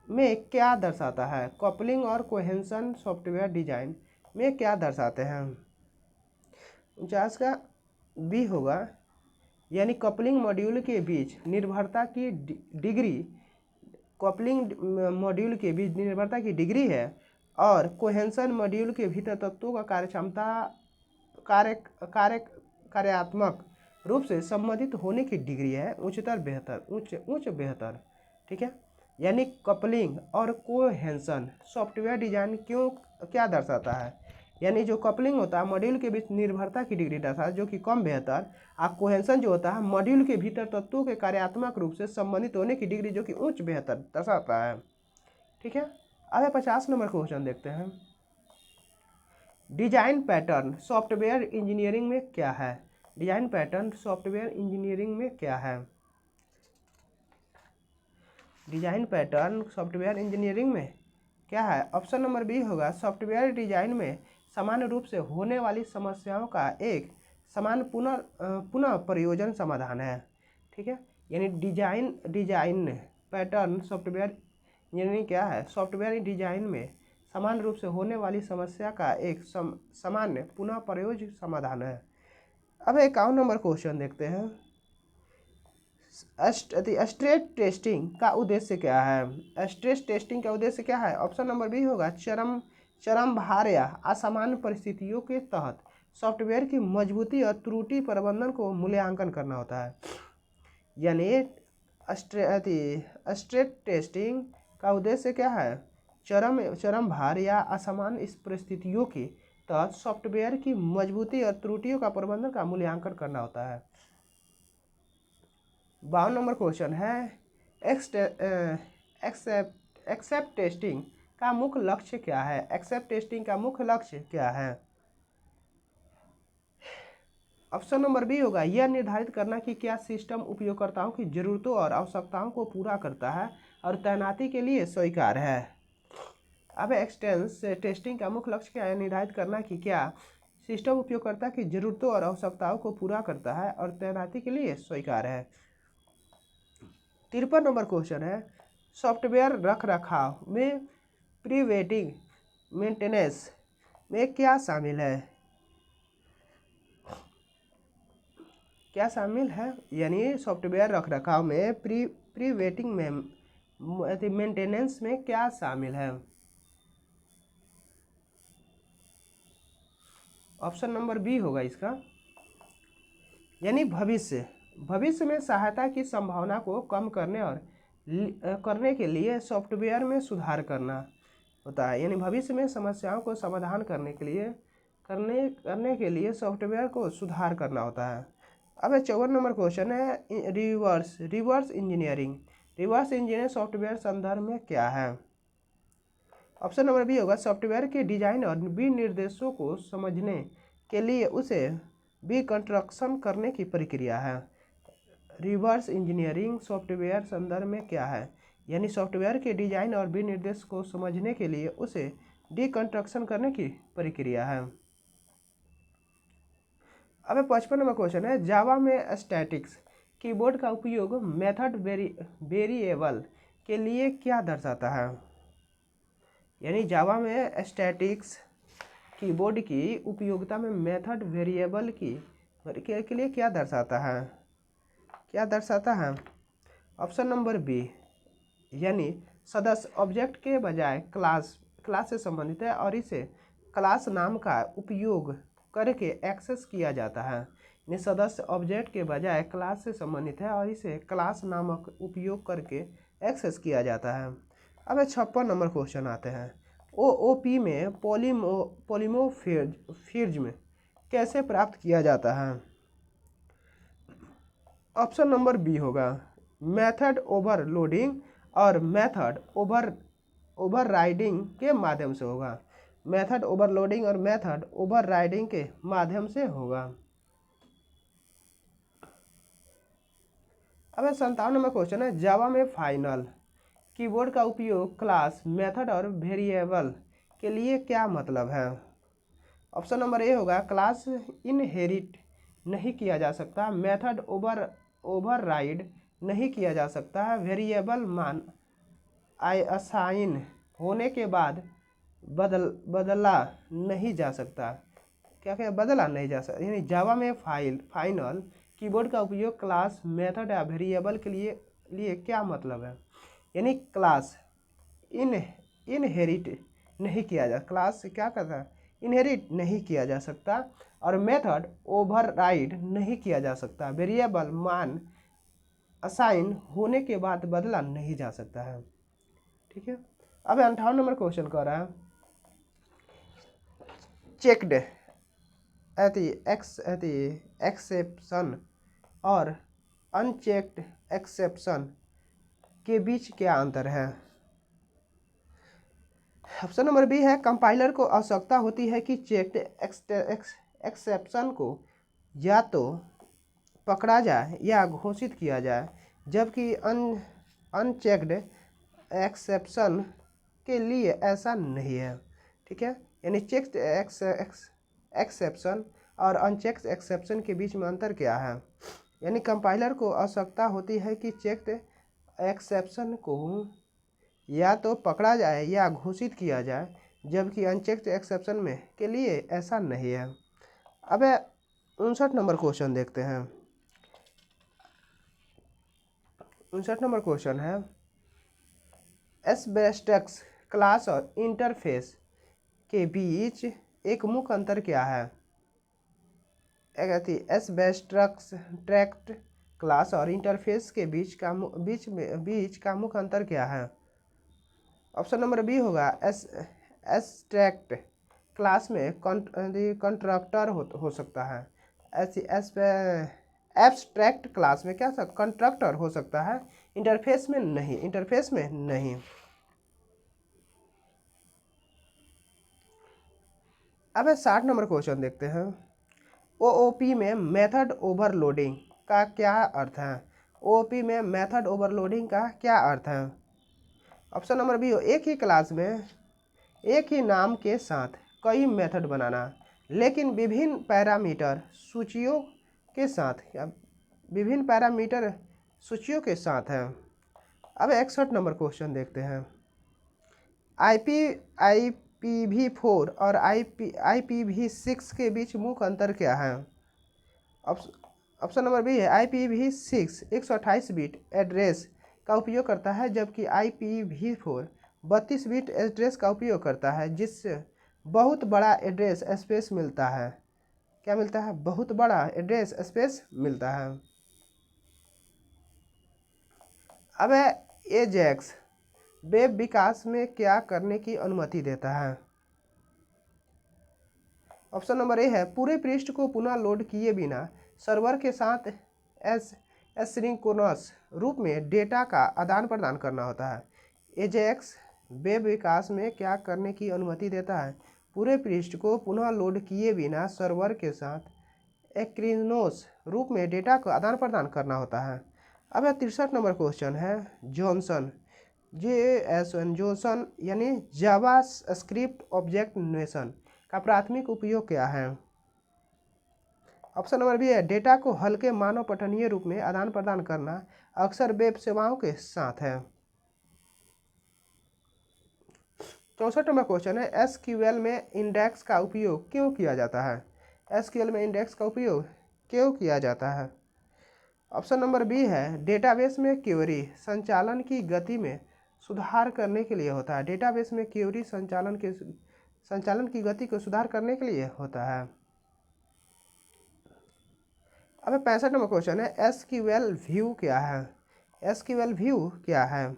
में क्या दर्शाता है? कपलिंग और कोहेंशन सॉफ्टवेयर डिजाइन में क्या दर्शाते हैं? 49 का बी होगा, यानी कपलिंग मॉड्यूल के बीच निर्भरता की डिग्री, कपलिंग मॉड्यूल के बीच निर्भरता की डिग्री है और कोहेंशन मॉड्यूल के भीतर तत्वों का कार्यक्षमता कार्यात्मक रूप से संबंधित होने की डिग्री है उच्च बेहतर। ठीक है, यानी कपलिंग और कोहेंशन सॉफ्टवेयर डिजाइन क्या दर्शाता है? यानी जो कपलिंग होता है मॉड्यूल के बीच निर्भरता की डिग्री दर्शाता है जो कि कम बेहतर, और कोहेंशन जो होता है मॉड्यूल के भीतर तत्वों के कार्यात्मक रूप से संबंधित होने की डिग्री जो कि उच्च बेहतर दर्शाता है। ठीक है, अब 50 नंबर क्वेश्चन देखते हैं, डिजाइन पैटर्न सॉफ्टवेयर इंजीनियरिंग में क्या है? डिजाइन पैटर्न सॉफ्टवेयर इंजीनियरिंग में क्या है? डिजाइन पैटर्न सॉफ्टवेयर इंजीनियरिंग में क्या है? ऑप्शन नंबर बी होगा, सॉफ्टवेयर डिजाइन में सामान्य रूप से होने वाली समस्याओं का एक समान पुनः प्रयोजन समाधान है। ठीक है, यानी डिजाइन पैटर्न सॉफ्टवेयर इंजीनियरिंग क्या है? सॉफ्टवेयर डिजाइन में समान रूप से होने वाली समस्या का एक सामान्य पुनः प्रयोज्य समाधान है। अब 51 नंबर क्वेश्चन देखते हैं, स्ट्रेस टेस्टिंग का उद्देश्य क्या है? स्ट्रेस टेस्टिंग का उद्देश्य क्या है? ऑप्शन नंबर बी होगा, चरम भार या असामान्य परिस्थितियों के तहत सॉफ्टवेयर की मजबूती और त्रुटि प्रबंधन को मूल्यांकन करना होता है। यानी स्ट्रेस टेस्टिंग का उद्देश्य क्या है? चरम भार या असामान्य परिस्थितियों के तहत सॉफ्टवेयर की मजबूती और त्रुटियों का प्रबंधन का मूल्यांकन करना होता है। 52 नंबर क्वेश्चन है, एक्सेप्ट टेस्टिंग का मुख्य लक्ष्य क्या है? एक्सेप्ट टेस्टिंग का मुख्य लक्ष्य क्या है? ऑप्शन नंबर बी होगा, यह निर्धारित करना कि क्या सिस्टम उपयोगकर्ताओं की जरूरतों और आवश्यकताओं को पूरा करता है और तैनाती के लिए स्वीकार्य है। अब एक्सटेंस टेस्टिंग का मुख्य लक्ष्य क्या है? निर्धारित करना कि क्या सिस्टम उपयोगकर्ता की जरूरतों और आवश्यकताओं को पूरा करता है और तैनाती के लिए स्वीकार्य है। 53 नंबर क्वेश्चन है, सॉफ्टवेयर रखरखाव में प्रीवेंटिव मेंटेनेंस में क्या शामिल है? क्या शामिल है? यानी सॉफ्टवेयर रखरखाव में प्रीवेंटिव मेंटेनेंस में क्या शामिल है? ऑप्शन नंबर बी होगा इसका, यानी भविष्य में सहायता की संभावना को कम करने के लिए सॉफ्टवेयर में सुधार करना होता है। यानी भविष्य में समस्याओं को समाधान करने के लिए सॉफ्टवेयर को सुधार करना होता है। अब 54 नंबर क्वेश्चन है, रिवर्स इंजीनियरिंग सॉफ्टवेयर संदर्भ में क्या है? ऑप्शन नंबर बी होगा, सॉफ्टवेयर के डिजाइन और विनिर्देशों को समझने के लिए उसे कंस्ट्रक्शन करने की प्रक्रिया है। रिवर्स इंजीनियरिंग सॉफ्टवेयर संदर्भ में क्या है? यानी सॉफ्टवेयर के डिजाइन और विनिर्देश को समझने के लिए उसे डिकंस्ट्रक्शन करने की प्रक्रिया है। अब 55 नंबर क्वेश्चन है, जावा में स्टैटिक्स कीबोर्ड का उपयोग मेथड वेरिएबल के लिए क्या दर्शाता है। यानी जावा में स्टैटिक्स कीबोर्ड की उपयोगिता में मेथड वेरिएबल के लिए क्या दर्शाता है, क्या दर्शाता है। ऑप्शन नंबर बी, यानी सदस्य ऑब्जेक्ट के बजाय क्लास से संबंधित है और इसे क्लास नाम का उपयोग करके एक्सेस किया जाता है। यानी सदस्य ऑब्जेक्ट के बजाय क्लास से संबंधित है और इसे क्लास नामक उपयोग करके एक्सेस किया जाता है। अब 56 नंबर क्वेश्चन आते हैं, ओओपी में पॉलीमोर्फिज्म कैसे प्राप्त किया जाता है। ऑप्शन नंबर बी होगा, मेथड ओवरलोडिंग और मेथड ओवरराइडिंग के माध्यम से होगा। मेथड ओवरलोडिंग और मेथड ओवरराइडिंग के माध्यम से होगा। अब 57 नंबर क्वेश्चन है, जावा में फाइनल कीबोर्ड का उपयोग क्लास मेथड और वेरिएबल के लिए क्या मतलब है। ऑप्शन नंबर ए होगा, क्लास इनहेरिट नहीं किया जा सकता, मेथड ओवरराइड नहीं किया जा सकता है, वेरिएबल मान असाइन होने के बाद बदला नहीं जा सकता। क्या बदला नहीं जा सकता। यानी जावा में फाइनल कीबोर्ड का उपयोग क्लास मेथड या वेरिएबल के लिए क्या मतलब है। यानी क्लास इनहेरिट नहीं किया जा, क्लास से क्या करता है, इनहेरिट नहीं किया जा सकता, और मेथड ओवरराइड नहीं किया जा सकता, वेरिएबल मान असाइन होने के बाद बदला नहीं जा सकता है। ठीक है। अब 58 नंबर क्वेश्चन कर रहा है, चेक्ड एक्सेप्शन और अनचेक्ड एक्सेप्शन के बीच क्या अंतर है। ऑप्शन नंबर बी है, कंपाइलर को आवश्यकता होती है कि चेक्ड एक्सेप्शन को या तो पकड़ा जाए या घोषित किया जाए, जबकि अनचेक्ड एक्सेप्शन के लिए ऐसा नहीं है। ठीक है। यानी चेक्ड एक्सेप्शन और अनचेक्ड एक्सेप्शन के बीच में अंतर क्या है। यानी कंपाइलर को आवश्यकता होती है कि चेक्ड एक्सेप्शन को या तो पकड़ा जाए या घोषित किया जाए, जबकि अनचेक्ड एक्सेप्शन में के लिए ऐसा नहीं है। अब 59 नंबर क्वेश्चन देखते हैं। 59 नंबर क्वेश्चन है, एस्बेस्टस क्लास और इंटरफेस के बीच एक मुख्य अंतर क्या है। एस्बेस्टस ट्रैक्ट क्लास और इंटरफेस के बीच का मुख्य अंतर क्या है। ऑप्शन नंबर बी होगा, एब्स्ट्रैक्ट क्लास में कंस्ट्रक्टर हो सकता है, एब्स्ट्रैक्ट क्लास में क्या कंस्ट्रक्टर हो सकता है, इंटरफेस में नहीं। अब 60 नंबर क्वेश्चन देखते हैं, ओओपी में मेथड ओवरलोडिंग का क्या अर्थ है। ओओपी में मेथड ओवरलोडिंग का क्या अर्थ है। ऑप्शन नंबर बी हो, एक ही क्लास में एक ही नाम के साथ कई मेथड बनाना, लेकिन विभिन्न पैरामीटर सूचियों के साथ है। अब 61 नंबर क्वेश्चन देखते हैं, IPv4 और IPv6 के बीच मुख्य अंतर क्या है। ऑप्शन नंबर बी है, IPv6 128 बिट एड्रेस का उपयोग करता है, जबकि IPv4 32 बिट एड्रेस का उपयोग करता है, जिससे बहुत बड़ा एड्रेस स्पेस मिलता है। क्या मिलता है, बहुत बड़ा एड्रेस स्पेस मिलता है। अब एजेक्स वेब विकास में क्या करने की अनुमति देता है। ऑप्शन नंबर ए है, पूरे पृष्ठ को पुनः लोड किए बिना सर्वर के साथ एसिंक्रोनस रूप में डेटा का आदान प्रदान करना होता है। एजेक्स वेब विकास में क्या करने की अनुमति देता है, पूरे पृष्ठ को पुनः लोड किए बिना सर्वर के साथ एसिंक्रोनस रूप में डेटा का आदान प्रदान करना होता है। अब 63 नंबर क्वेश्चन है, जॉनसन JSON जोसन यानी जावा स्क्रिप्ट ऑब्जेक्ट नोटेशन का प्राथमिक उपयोग क्या है? ऑप्शन नंबर बी है डेटा को हल्के मानव पठनीय रूप में आदान प्रदान करना अक्सर वेब सेवाओं के साथ है। 64 नंबर क्वेश्चन है एसक्यूएल में इंडेक्स का उपयोग क्यों किया जाता है? एसक्यूएल में इंडेक्स का उपयोग क्यों किया जाता है? ऑप्शन नंबर बी है डेटाबेस में क्वेरी संचालन की गति में सुधार करने के लिए होता है। डेटाबेस में क्वेरी संचालन की गति को सुधार करने के लिए होता है। अब 65 नंबर क्वेश्चन है एसक्यूएल व्यू क्या है? एसक्यूएल व्यू क्या है?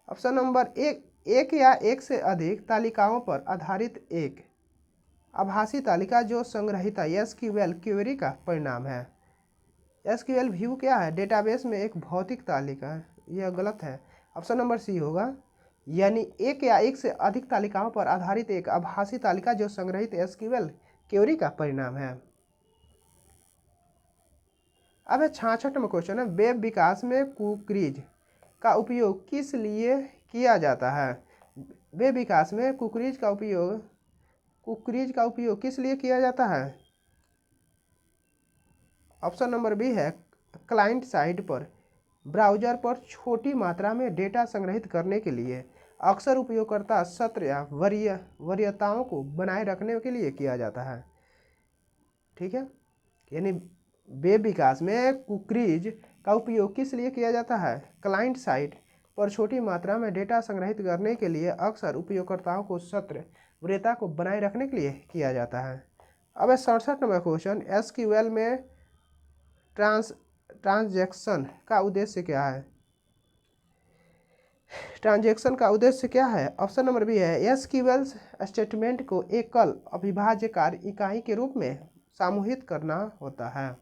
ऑप्शन नंबर एक या एक से अधिक तालिकाओं पर आधारित एक आभासी तालिका जो संग्रहित एसक्यूएल क्वेरी का परिणाम है। एसक्यूएल व्यू क्या है? डेटाबेस में एक भौतिक तालिका। यह गलत है, ऑप्शन नंबर सी होगा, यानी एक या एक से अधिक तालिकाओं पर आधारित एक आभासी तालिका जो संग्रहित एसक्यूएल क्वेरी का परिणाम है। अब 66 नंबर क्वेश्चन है वेब विकास में कुकीज का उपयोग किस लिए किया जाता है? वेब विकास में कुकीज का उपयोग किस लिए किया जाता है? ऑप्शन नंबर बी है क्लाइंट साइड पर ब्राउज़र पर छोटी मात्रा में डेटा संग्रहित करने के लिए अक्सर उपयोगकर्ता सत्र या वरीयताओं को बनाए रखने के लिए किया जाता है। ठीक है, यानी वेब विकास में कुकीज का उपयोग किस लिए किया जाता है? क्लाइंट साइट पर छोटी मात्रा में डेटा संग्रहित करने के लिए अक्सर उपयोगकर्ताओं को सत्र वरीयता को बनाए रखने के लिए किया जाता है। अब 67 नंबर क्वेश्चन एसक्यूएल में ट्रांजैक्शन का उद्देश्य क्या है? ट्रांजैक्शन का उद्देश्य क्या है? ऑप्शन नंबर बी है एसक्यूएल स्टेटमेंट को एकल अविभाज्य कार्य इकाई के रूप में समूहित करना होता है।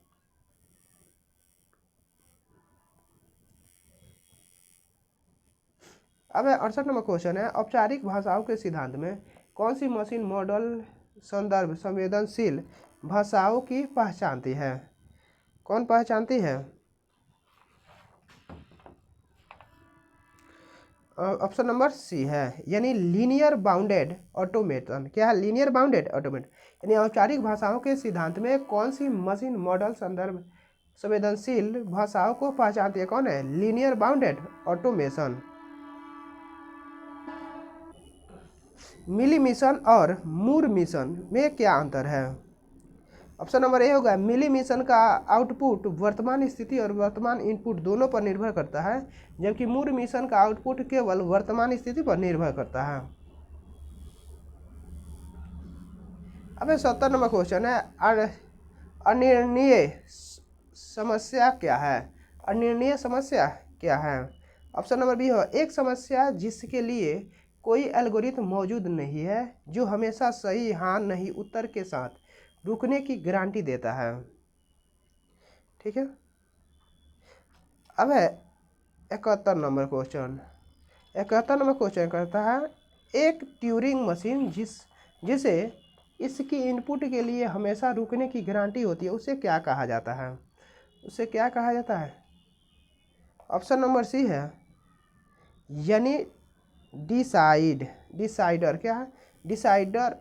अब 68 नंबर क्वेश्चन है औपचारिक भाषाओं के सिद्धांत में कौन सी मशीन मॉडल संदर्भ संवेदनशील भाषाओं की पहचानती है? कौन पहचानती है? ऑप्शन नंबर सी है, यानी लीनियर बाउंडेड ऑटोमेटन। क्या है? लीनियर बाउंडेड ऑटोमेटन, यानी औपचारिक भाषाओं के सिद्धांत में कौन सी मशीन मॉडल संदर्भ संवेदनशील भाषाओं को पहचानती है? कौन है? Linear bounded automation. Mealy machine और मूर मिशन में क्या अंतर है? ऑप्शन नंबर ए होगा मिली मिशन का आउटपुट वर्तमान स्थिति और वर्तमान इनपुट दोनों पर निर्भर करता है, जबकि मूर मिशन का आउटपुट केवल वर्तमान स्थिति पर निर्भर करता है। अब 70 नंबर क्वेश्चन है अनिर्णीय समस्या क्या है? अनिर्णीय समस्या क्या है? ऑप्शन नंबर बी हो एक समस्या जिसके लिए कोई एल्गोरिथम मौजूद नहीं है जो हमेशा सही हाँ नहीं उत्तर के साथ रुकने की गारंटी देता है। ठीक है, अब है 71 नंबर क्वेश्चन। 71 नंबर क्वेश्चन करता है एक ट्यूरिंग मशीन जिसे इसकी इनपुट के लिए हमेशा रुकने की गारंटी होती है उसे क्या कहा जाता है? उसे क्या कहा जाता है? ऑप्शन नंबर सी है, यानी डिसाइडर। क्या है? डिसाइडर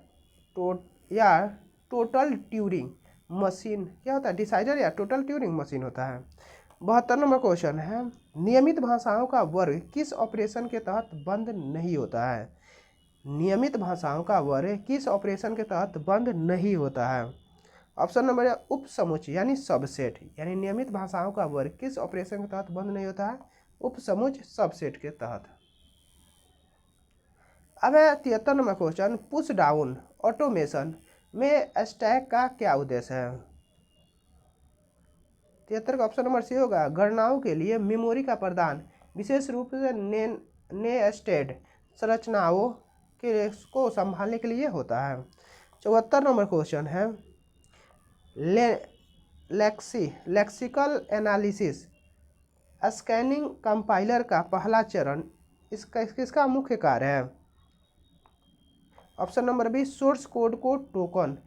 या टोटल ट्यूरिंग मशीन क्या होता है? डिसाइडर या टोटल ट्यूरिंग मशीन होता है। 72 नंबर क्वेश्चन है नियमित भाषाओं का वर्ग किस ऑपरेशन के तहत बंद नहीं होता है? नियमित भाषाओं का वर्ग किस ऑपरेशन के तहत बंद नहीं होता है? ऑप्शन नंबर उपसमुच्चय यानी सबसेट, यानी नियमित भाषाओं का वर्ग किस ऑपरेशन के तहत बंद नहीं होता है? उपसमुच्चय सबसेट के तहत। अब है 73 number question push down automation में स्टैक का क्या उद्देश्य है? 73 का ऑप्शन नंबर सी होगा गणनाओं के लिए मेमोरी का प्रदान विशेष रूप से नेस्टेड संरचनाओं को संभालने के लिए होता है। 74 नंबर क्वेश्चन है लेक्सिकल एनालिसिस स्कैनिंग कंपाइलर का पहला चरण किसका मुख्य कार्य है? Option number be source code को टोकन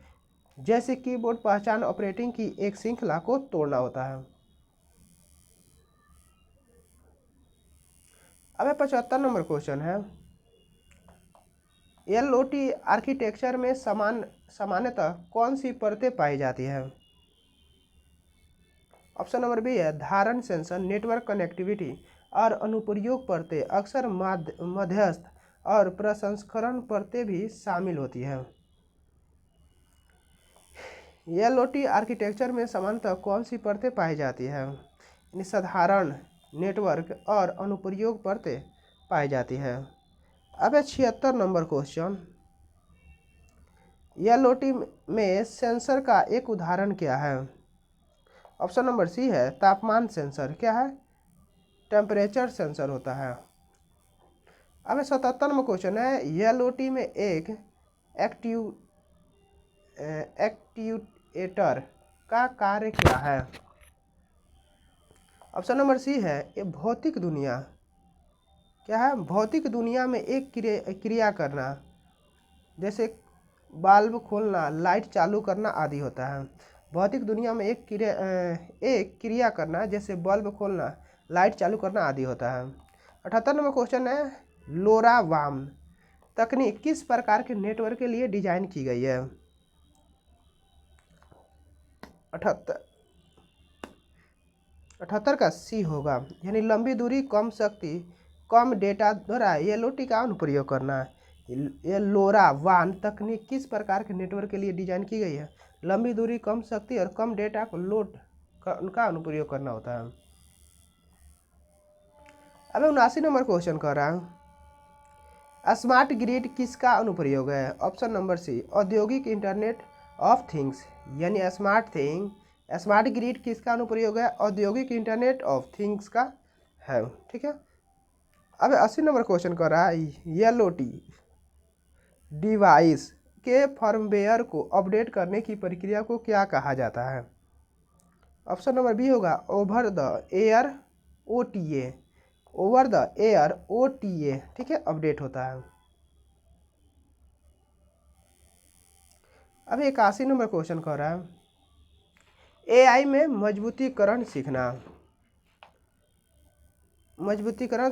जैसे कीबोर्ड पहचान ऑपरेटिंग की एक श्रृंखला को तोड़ना होता है। अब 75 नंबर क्वेश्चन है, एलओटी आर्किटेक्चर में सामान्यतः कौन सी परतें पाई जाती है? ऑप्शन नंबर बी है धारण सेंसर, नेटवर्क कनेक्टिविटी और अनुप्रयोग परतें। अक्सर मध्यस्थ और प्रसंस्करण परतें भी शामिल होती हैं। एलओटी आर्किटेक्चर में सामान्यतः कौन सी परतें पाई जाती है? साधारण, नेटवर्क और अनुप्रयोग परतें पाई जाती है। अब 76 नंबर क्वेश्चन, एलओटी में सेंसर का एक उदाहरण क्या है? ऑप्शन नंबर सी है तापमान सेंसर। क्या है? टेम्परेचर सेंसर होता है। अब 77 नंबर क्वेश्चन है, एलओटी में एक एक्ट्यूएटर का कार्य क्या है? ऑप्शन नंबर सी है ये भौतिक दुनिया। क्या है? भौतिक दुनिया में एक क्रिया करना, जैसे बल्ब खोलना, लाइट चालू करना आदि होता है। भौतिक दुनिया में एक क्रिया करना, जैसे बल्ब खोलना, लाइट चालू करना आदि होता है। 78 नंबर क्वेश्चन है, लोरावाम तकनीक किस प्रकार के नेटवर्क के लिए डिजाइन की गई है? 78 का सी होगा, यानी लंबी दूरी, कम शक्ति, कम डेटा द्वारा एलओटी का अनुप्रयोग करना। ये लोरावान तकनीक किस प्रकार के नेटवर्क के लिए डिजाइन की गई है? लंबी दूरी, कम शक्ति और कम डेटा को लोड का अनुप्रयोग करना होता है। अब 79 नंबर क्वेश्चन कर रहा हूँ, स्मार्ट ग्रिड किसका अनुप्रयोग है? ऑप्शन नंबर सी औद्योगिक इंटरनेट ऑफ थिंग्स, यानी स्मार्ट ग्रिड किसका अनुप्रयोग है? औद्योगिक इंटरनेट ऑफ थिंग्स का है। ठीक है। अब 80 नंबर क्वेश्चन कर रहा है, एलओटी डिवाइस के फर्मवेयर को अपडेट करने की प्रक्रिया को क्या कहा जाता है? ऑप्शन नंबर बी होगा over the air OTA. Over the air OTA, ठीक है, अपडेट होता है। अब 81 नंबर क्वेश्चन कर रहा है, एआई में मजबूतीकरण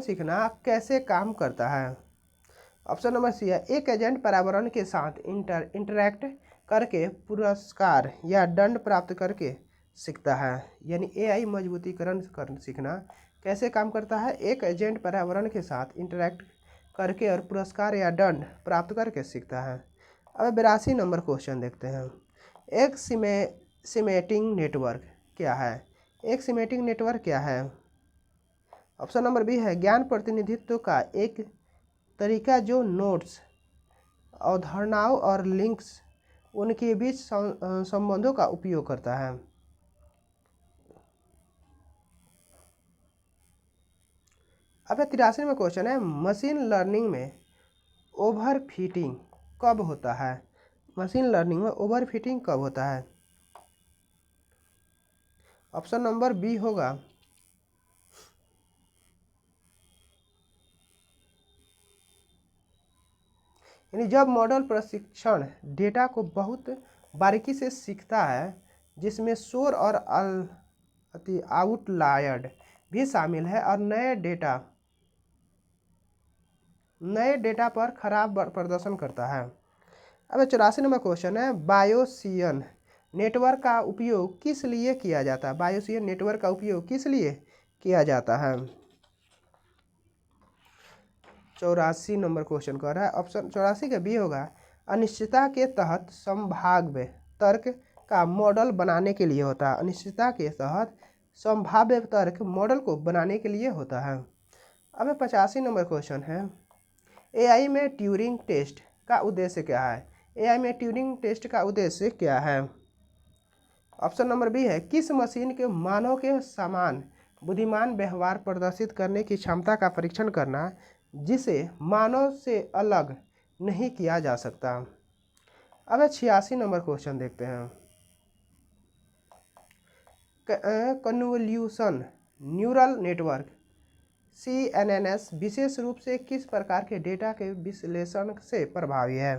सीखना कैसे काम करता है? ऑप्शन नंबर सी है एक एजेंट पर्यावरण के साथ इंटरैक्ट करके पुरस्कार या दंड प्राप्त करके सीखता है। यानी एआई मजबूतीकरण सीखना कैसे काम करता है? एक एजेंट पर्यावरण के साथ इंटरैक्ट करके और पुरस्कार या दंड प्राप्त करके सीखता है। अब 82 नंबर क्वेश्चन देखते हैं, एक सीमेटिंग नेटवर्क क्या है? एक सीमेटिंग नेटवर्क क्या है? ऑप्शन नंबर बी है ज्ञान प्रतिनिधित्व का एक तरीका जो नोड्स, अवधारणाओं और लिंक्स उनके बीच संबंधों का उपयोग करता है। अब 83 में क्वेश्चन है, मशीन लर्निंग में ओवरफिटिंग कब होता है? मशीन लर्निंग में ओवरफिटिंग कब होता है? ऑप्शन नंबर बी होगा यानी जब मॉडल प्रशिक्षण डेटा को बहुत बारीकी से सीखता है, जिसमें शोर और आउटलायर्ड भी शामिल है और नए डेटा पर खराब प्रदर्शन करता है। अब 84 नंबर क्वेश्चन है, बायोसियन नेटवर्क का उपयोग किस लिए किया जाता है? बायोसियन नेटवर्क का उपयोग किस लिए किया जाता है? 84 नंबर क्वेश्चन कर रहा है, ऑप्शन 84 का बी होगा अनिश्चितता के तहत संभाव्य तर्क का मॉडल बनाने के लिए होता है। अनिश्चितता के तहत संभाव्य तर्क मॉडल को बनाने के लिए होता है। अब 85 नंबर क्वेश्चन है, एआई में ट्यूरिंग टेस्ट का उद्देश्य क्या है? एआई में ट्यूरिंग टेस्ट का उद्देश्य क्या है? ऑप्शन नंबर बी है किस मशीन के मानव के समान बुद्धिमान व्यवहार प्रदर्शित करने की क्षमता का परीक्षण करना, जिसे मानव से अलग नहीं किया जा सकता। अब 86 नंबर क्वेश्चन देखते हैं, कन्वोल्यूशन न्यूरल नेटवर्क CNNS विशेष रूप से किस प्रकार के डेटा के विश्लेषण से प्रभावी है?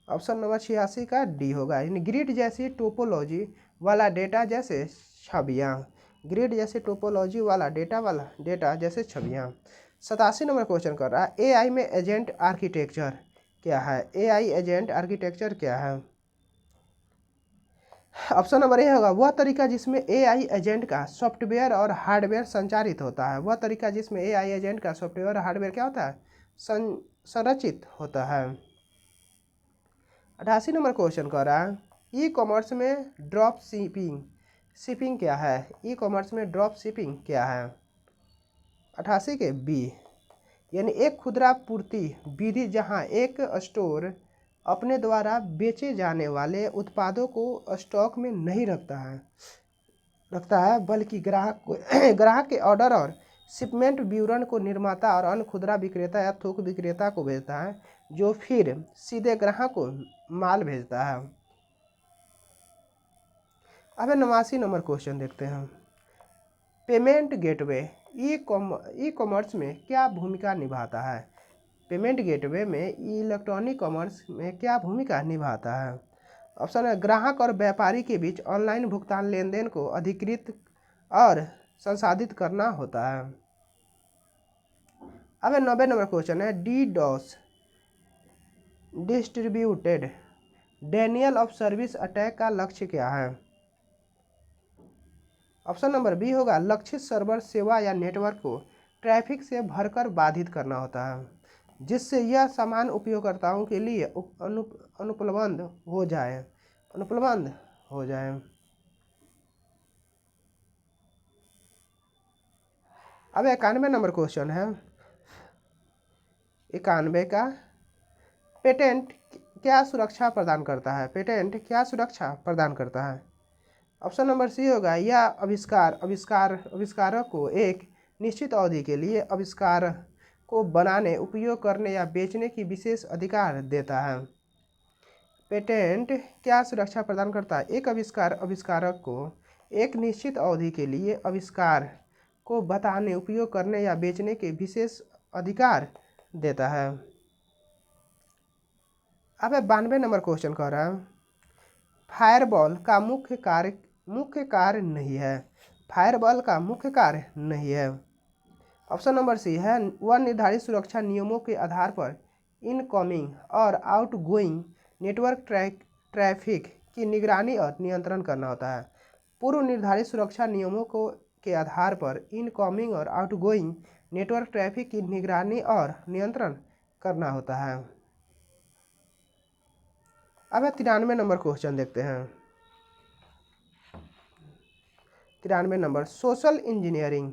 ऑप्शन नंबर 86 का डी होगा, यानी ग्रिड जैसी टोपोलॉजी वाला डेटा जैसे छवियाँ। ग्रिड जैसे टोपोलॉजी वाला डेटा जैसे छवियाँ। 87 नंबर क्वेश्चन कर रहा है एआई में एजेंट आर्किटेक्चर क्या है। एआई एजेंट आर्किटेक्चर क्या है। ऑप्शन नंबर ए होगा वह तरीका जिसमें एआई एजेंट का सॉफ्टवेयर और हार्डवेयर संचारित होता है। वह तरीका जिसमें एआई एजेंट का सॉफ्टवेयर और हार्डवेयर क्या होता है, संरचित होता है। 88 नंबर क्वेश्चन कह रहा है ई कॉमर्स में ड्रॉप शिपिंग क्या है। ई कॉमर्स में ड्रॉप शिपिंग क्या है। 88 के बी, यानी एक खुदरा पूर्ति विधि जहां एक स्टोर अपने द्वारा बेचे जाने वाले उत्पादों को स्टॉक में नहीं रखता है बल्कि ग्राहक को ग्राहक के ऑर्डर और शिपमेंट विवरण को निर्माता और अन्य खुदरा विक्रेता या थोक विक्रेता को भेजता है, जो फिर सीधे ग्राहक को माल भेजता है। अब 89 नंबर क्वेश्चन देखते हैं। पेमेंट गेटवे ई कॉमर्स में क्या भूमिका निभाता है। पेमेंट गेटवे में इलेक्ट्रॉनिक कॉमर्स में क्या भूमिका निभाता है। ऑप्शन है ग्राहक और व्यापारी के बीच ऑनलाइन भुगतान लेनदेन को अधिकृत और संसाधित करना होता है। अब 90 नंबर क्वेश्चन है DDoS distributed Daniel of service attack का लक्ष्य क्या है। ऑप्शन नंबर बी होगा लक्षित सर्वर सेवा या नेटवर्क को ट्रैफिक से भरकर बाधित करना होता है, जिससे यह समान उपयोगकर्ताओं के लिए अनुपलब्ध हो जाए। अब 91 नंबर क्वेश्चन है 91 का पेटेंट क्या सुरक्षा प्रदान करता है। पेटेंट क्या सुरक्षा प्रदान करता है। ऑप्शन नंबर सी होगा यह आविष्कारक को एक निश्चित अवधि के लिए आविष्कार को बनाने, उपयोग करने या बेचने की विशेष अधिकार देता है। पेटेंट क्या सुरक्षा प्रदान करता है। एक आविष्कारक को एक निश्चित अवधि के लिए आविष्कार को बताने, उपयोग करने या बेचने के विशेष अधिकार देता है। अब 92 नंबर क्वेश्चन कह रहा है फायरवॉल का मुख्य कार्य नहीं है। फायरवॉल का मुख्य कार्य नहीं है। ऑप्शन नंबर सी है वह निर्धारित सुरक्षा नियमों के आधार पर इनकमिंग और आउटगोइंग नेटवर्क ट्रैफिक की निगरानी और नियंत्रण करना होता है। पूर्व निर्धारित सुरक्षा नियमों के आधार पर इनकमिंग और आउटगोइंग नेटवर्क ट्रैफिक की निगरानी और नियंत्रण करना होता है। अब 93 नंबर क्वेश्चन देखते हैं। 93 नंबर सोशल इंजीनियरिंग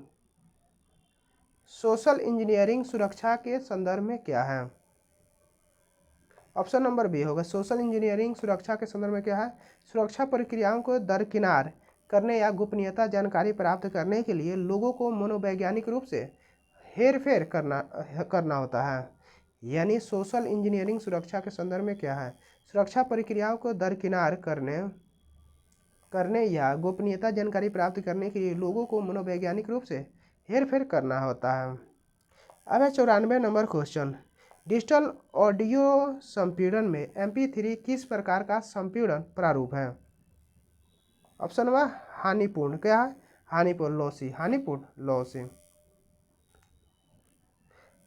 सुरक्षा के संदर्भ में क्या है। ऑप्शन नंबर बी होगा सोशल इंजीनियरिंग सुरक्षा के संदर्भ में क्या है। सुरक्षा प्रक्रियाओं को दरकिनार करने या गोपनीयता जानकारी प्राप्त करने के लिए लोगों को मनोवैज्ञानिक रूप से हेरफेर करना होता है। यानी सोशल इंजीनियरिंग सुरक्षा के संदर्भ में क्या है। सुरक्षा प्रक्रियाओं को दरकिनार करने या गोपनीयता जानकारी प्राप्त करने के लिए लोगों को मनोवैज्ञानिक रूप से हेरफेर करना होता है। अब 94 नंबर क्वेश्चन डिजिटल ऑडियो संपीड़न में MP3 किस प्रकार का संपीड़न प्रारूप है। ऑप्शन नंबर हानिपूर्ण क्या है, हानिपूर्ण लॉसी।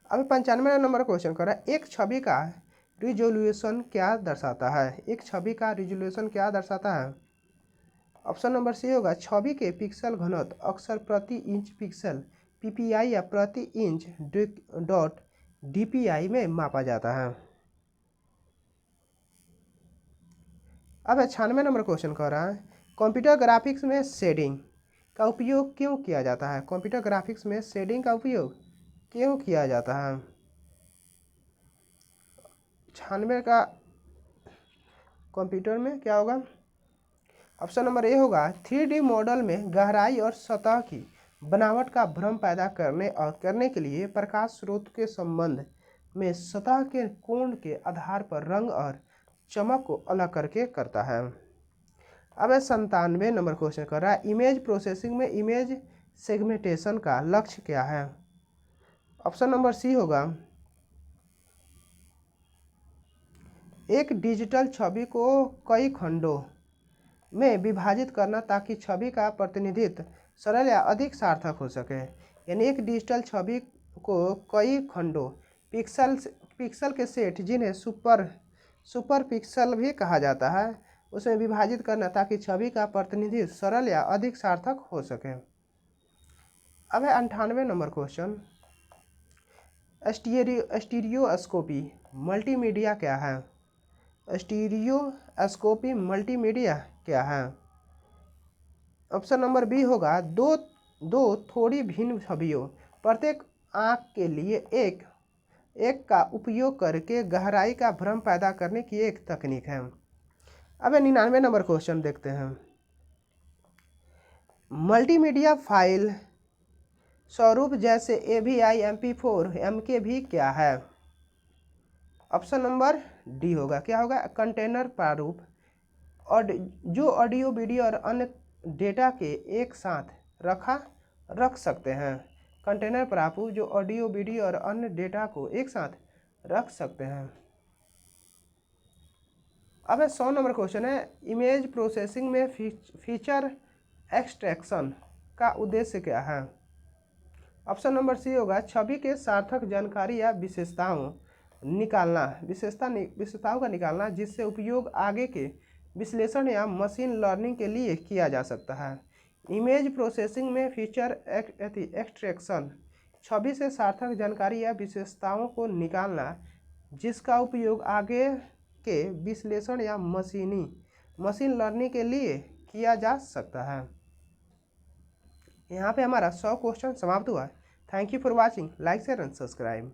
अब 95 नंबर क्वेश्चन कर रहा है एक छवि का रिजोल्यूशन क्या दर्शाता है। एक छवि का रिजोल्यूशन क्या दर्शाता है। ऑप्शन नंबर सी होगा छवि के पिक्सल घनत्व अक्सर प्रति इंच पिक्सल PPI या प्रति इंच .DPI में मापा जाता है। अब 96 नंबर क्वेश्चन कह रहा है कंप्यूटर ग्राफिक्स में शेडिंग का उपयोग क्यों किया जाता है। कंप्यूटर ग्राफिक्स में शेडिंग का उपयोग क्यों किया जाता है। 96 का कंप्यूटर में क्या होगा। ऑप्शन नंबर ए होगा 3D मॉडल में गहराई और सतह की बनावट का भ्रम पैदा करने के लिए प्रकाश स्रोत के संबंध में सतह के कोण के आधार पर रंग और चमक को अलग करके करता है। अब 97 नंबर क्वेश्चन कर रहा है इमेज प्रोसेसिंग में इमेज सेगमेंटेशन का लक्ष्य क्या है। ऑप्शन नंबर सी होगा एक डिजिटल छवि को कई खंडों में विभाजित करना ताकि छवि का प्रतिनिधित्व सरल या अधिक सार्थक हो सके। यानी एक डिजिटल छवि को कई खंडों पिक्सल के सेट जिन्हें सुपर पिक्सल भी कहा जाता है उसमें विभाजित करना ताकि छवि का प्रतिनिधित्व सरल या अधिक सार्थक हो सके। अब है 98 नंबर क्वेश्चन, स्टीरियोस्कोपी मल्टीमीडिया क्या है? स्टीरियोस्कोपी मल्टीमीडिया क्या है? ऑप्शन नंबर बी होगा दो थोड़ी भिन्न छवियों प्रत्येक आँख के लिए एक का उपयोग करके गहराई का भ्रम पैदा करने की एक तकनीक है। अब 99 नंबर क्वेश्चन देखते हैं, मल्टीमीडिया फाइल स्वरूप जैसे AVI, MP4, MKV क्या है? ऑप्शन नंबर डी होगा, क्या होगा? कंटेनर प्रारूप और जो ऑडियो वीडियो और अन्य डेटा के एक साथ रख सकते हैं। कंटेनर प्रारूप जो ऑडियो वीडियो और अन्य डेटा को एक साथ रख सकते हैं। अब 100 नंबर क्वेश्चन है, इमेज प्रोसेसिंग में फीचर एक्सट्रैक्शन का उद्देश्य क्या है? ऑप्शन नंबर सी होगा, छवि के सार्थक जानकारी या विशेषताओं का निकालना जिससे उपयोग आगे के विश्लेषण या मशीन लर्निंग के लिए किया जा सकता है। इमेज प्रोसेसिंग में फीचर एक्सट्रैक्शन छवि से सार्थक जानकारी या विशेषताओं को निकालना जिसका उपयोग आगे के विश्लेषण या मशीन लर्निंग के लिए किया जा सकता है। यहाँ पे हमारा 100 क्वेश्चन समाप्त हुआ। Thank you for watching, like share and subscribe.